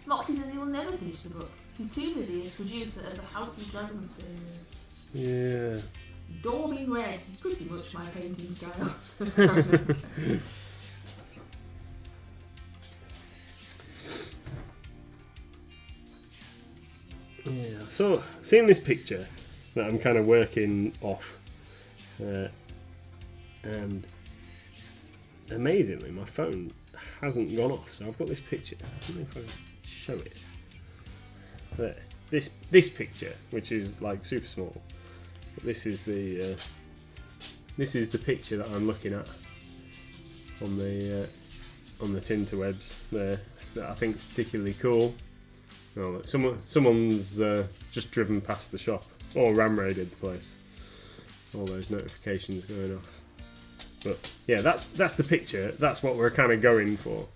Moxie says he will never finish the book. He's too busy as producer of the House of Dragons series. Yeah. Daubing red is pretty much my painting style. Yeah. So, seeing this picture that I'm kind of working off, and amazingly, my phone hasn't gone off. So I've got this picture. I don't know if I can show it. There. This picture, which is like super small. But this is the picture that I'm looking at on the tinterwebs there that I think is particularly cool. Oh, someone's just driven past the shop or ram raided the place. All those notifications going off. But yeah, that's the picture. That's what we're kind of going for.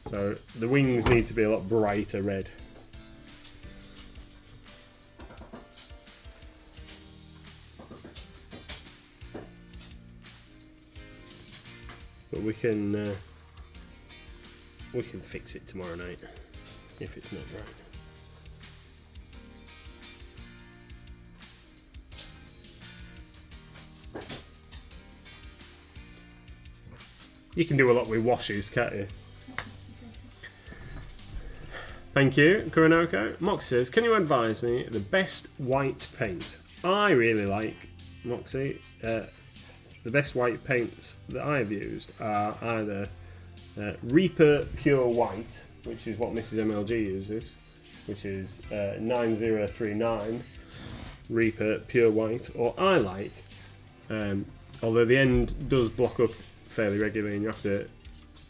So the wings need to be a lot brighter red. But we can fix it tomorrow night if it's not right. You can do a lot with washes, can't you? Thank you, Kuronoko. Mox says, can you advise me the best white paint? I really like, Moxie, the best white paints that I've used are either Reaper Pure White, which is what Mrs. MLG uses, which is 9039 Reaper Pure White, or I like, although the end does block up fairly regularly and you have to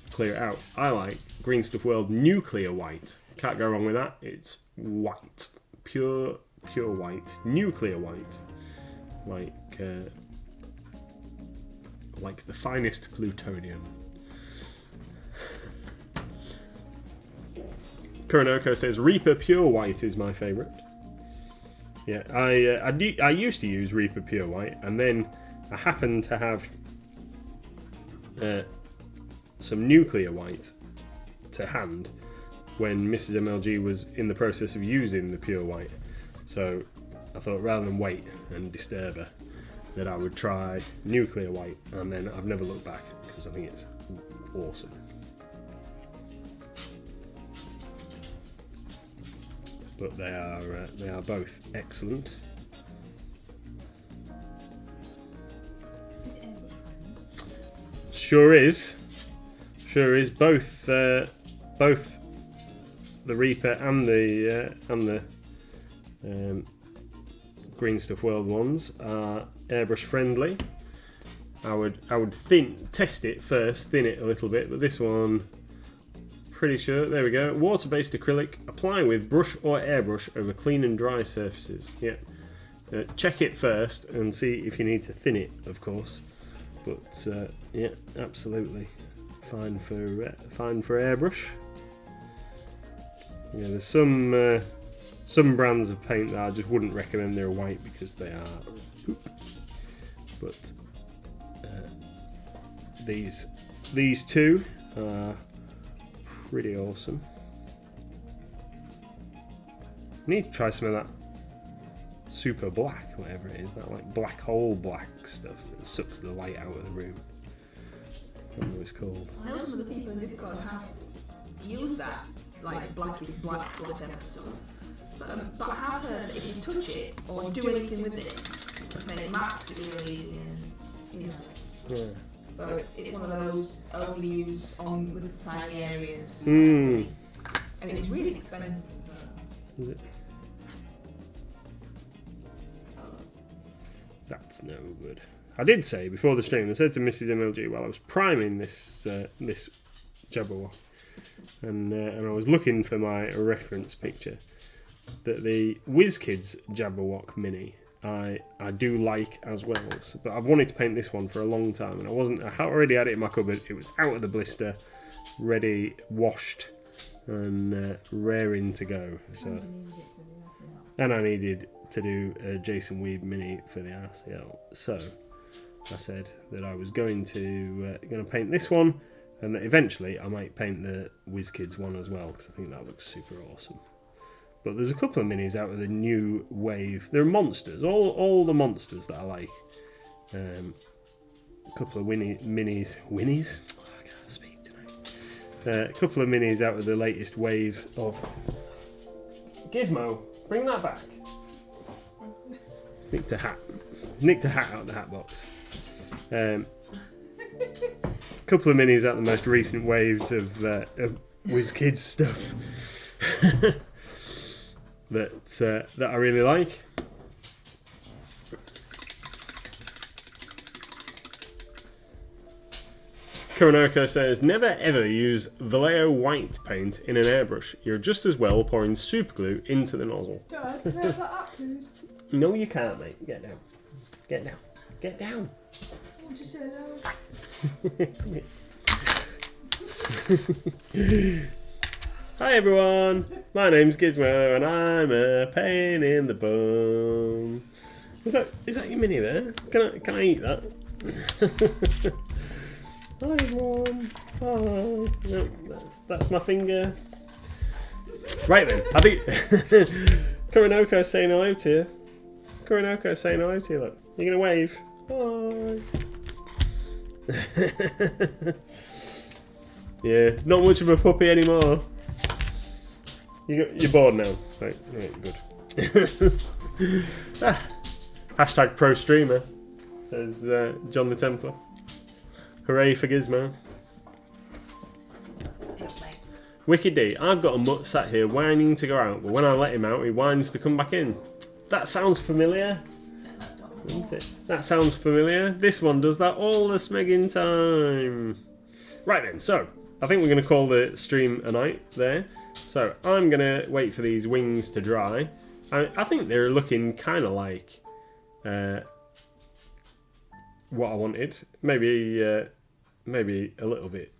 clear it out, I like Green Stuff World Nuclear White. Can't go wrong with that. It's white. Pure white. Nuclear white. Like the finest plutonium. Kuronoko says Reaper Pure White is my favourite. Yeah, I used to use Reaper Pure White, and then I happened to have some Nuclear White to hand when Mrs. MLG was in the process of using the Pure White. So I thought rather than wait and disturb her, that I would try Nuclear White, and then I've never looked back because I think it's awesome. But they are both excellent. Is it airbrush? Sure is. Both the Reaper and the Green Stuff World ones are airbrush friendly. I would test it first, thin it a little bit, but this one, pretty sure. There we go. Water-based acrylic. Apply with brush or airbrush over clean and dry surfaces. Yeah. Check it first and see if you need to thin it, of course. But yeah, absolutely fine for airbrush. Yeah, there's some brands of paint that I just wouldn't recommend they're white because they are poop. But these two are pretty awesome. Need to try some of that super black, whatever it is, that like black hole black stuff that sucks the light out of the room. I don't know what it's called. I know some of the people in Discord have used that, like blackest black colour kind of stuff. But I have heard that if you touch it or do anything with it, then it maps it really easy and Yeah. So it's one of those only use on with tiny areas. Mm. And it's really expensive. Is it? That's no good. I did say before the stream, I said to Mrs. MLG while I was priming this Jabberwock, and I was looking for my reference picture, that the WizKids Jabberwock Mini I do like as well. So, but I've wanted to paint this one for a long time, and I had already had it in my cupboard. It was out of the blister, ready, washed, and raring to go. So, and I needed to do a Jason Weeb Mini for the RCL. So I said that I was going to paint this one, and that eventually I might paint the WizKids one as well, because I think that looks super awesome. But there's a couple of minis out of the new wave. They're monsters, all the monsters that I like. A couple of minis. Winnies? Oh, I can't speak tonight. A couple of minis out of the latest wave of Gizmo. Bring that back. Nicked a hat out of the hat box. Couple of minis out of the most recent waves of WizKids stuff that I really like. Koronoko says, never ever use Vallejo white paint in an airbrush. You're just as well pouring superglue into the nozzle. Dad, can I have that up, please? No, you can't, mate. Get down. Get down. Get down. I want to say hello. Hi everyone, my name's Gizmo and I'm a pain in the bum. Is that your mini there? Can I eat that? Hi everyone. Hi. No, that's my finger. Right then, I think Korinoko's saying hello to you. Korinoko's saying hello to you. Look, you're gonna wave. Bye. Yeah, not much of a puppy anymore. You're bored now. Right, good. Hashtag pro streamer, says John the Templar. Hooray for Gizmo. Wicked D, I've got a mutt sat here whining to go out, but when I let him out, he whines to come back in. That sounds familiar. Doesn't it? That sounds familiar. This one does that all the smegging time. Right then, so I think we're going to call the stream a night there. So I'm going to wait for these wings to dry. I think they're looking kind of like what I wanted. Maybe a little bit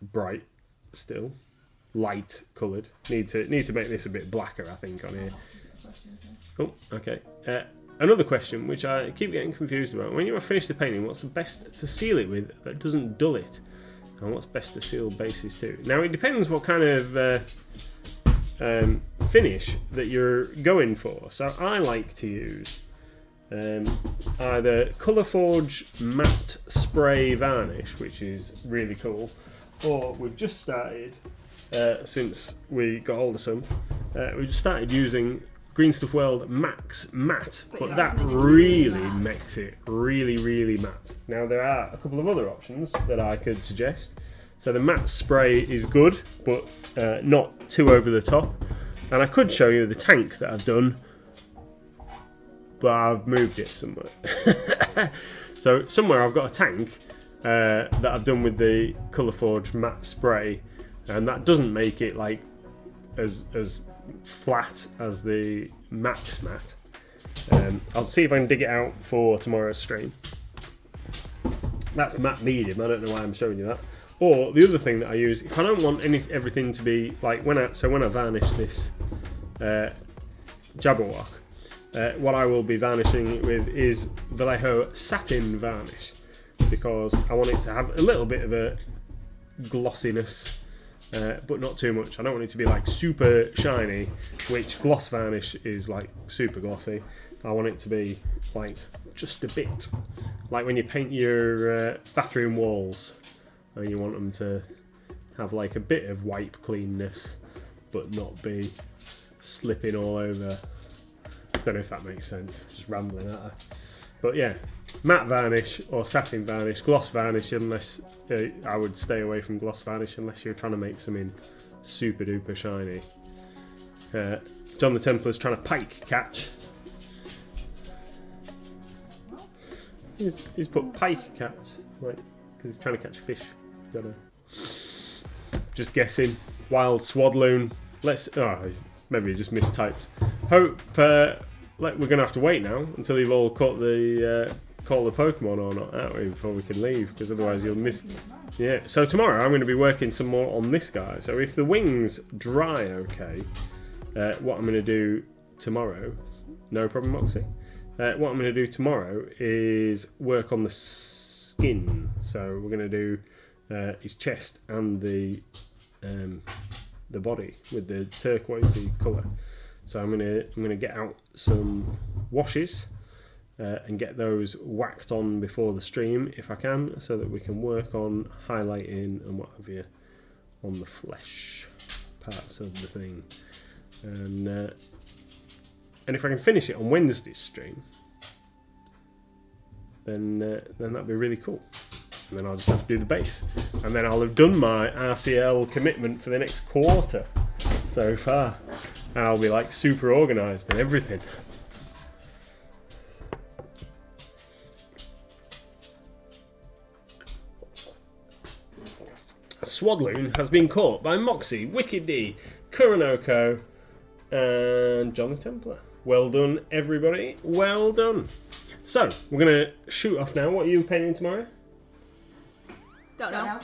bright still. Light coloured. Need to make this a bit blacker, I think, on here. Oh, okay. Another question, which I keep getting confused about. When you have finished the painting, what's the best to seal it with that doesn't dull it? And what's best to seal bases too? Now, it depends what kind of finish that you're going for. So I like to use either Colourforge matte spray varnish, which is really cool, or we've just started, since we got hold of some, we've just started using Green Stuff World Max Matte, but that really makes it really, really matte. Now there are a couple of other options that I could suggest. So the matte spray is good, but not too over the top. And I could show you the tank that I've done but I've moved it somewhere. So somewhere I've got a tank that I've done with the Colourforge matte spray, and that doesn't make it like as flat as the Max matte. I'll see if I can dig it out for tomorrow's stream. That's matte medium. I don't know why I'm showing you that. Or the other thing that I use, if I don't want everything to be like when I varnish this Jabberwock, what I will be varnishing it with is Vallejo satin varnish, because I want it to have a little bit of a glossiness, but not too much. I don't want it to be like super shiny, which gloss varnish is like super glossy. I want it to be like just a bit, like when you paint your bathroom walls and you want them to have like a bit of wipe cleanness but not be slipping all over. I don't know if that makes sense, just rambling at her. But yeah, matte varnish or satin varnish, gloss varnish, unless I would stay away from gloss varnish unless you're trying to make something super duper shiny. John the Templar's trying to pike catch. He's put pike catch, like, because he's trying to catch fish. Don't know. Just guessing. Wild swadloon. Maybe he just mistypes. Hope. We're gonna have to wait now until you've all caught the Pokemon or not, aren't we, before we can leave? Because otherwise you'll miss. Yeah. So tomorrow I'm going to be working some more on this guy. So if the wings dry, okay. What I'm going to do tomorrow. No problem, Moxie. What I'm going to do tomorrow is work on the skin. So we're going to do his chest and the body with the turquoisey colour. So I'm gonna get out some washes and get those whacked on before the stream if I can, so that we can work on highlighting and what have you on the flesh parts of the thing. And if I can finish it on Wednesday's stream, then that'd be really cool. And then I'll just have to do the base, and then I'll have done my RCL commitment for the next quarter so far, and I'll be like super organised and everything. Swadloon has been caught by Moxie, Wicked D, Kuronoko, and John the Templar. Well done, everybody. Well done. So, we're going to shoot off now. What are you painting tomorrow? Don't know.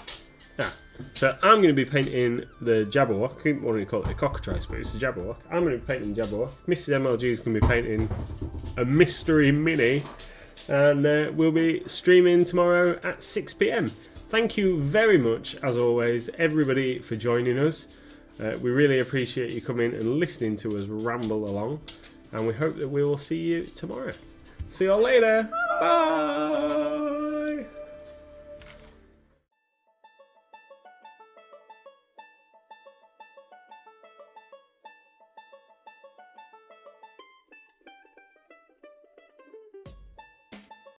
So I'm going to be painting the Jabberwock. I keep wanting to call it a cockatrice, but it's the Jabberwock. I'm going to be painting the Jabberwock. Mrs. MLG is going to be painting a mystery mini. And we'll be streaming tomorrow at 6 PM. Thank you very much, as always, everybody, for joining us. We really appreciate you coming and listening to us ramble along. And we hope that we will see you tomorrow. See you all later. Bye.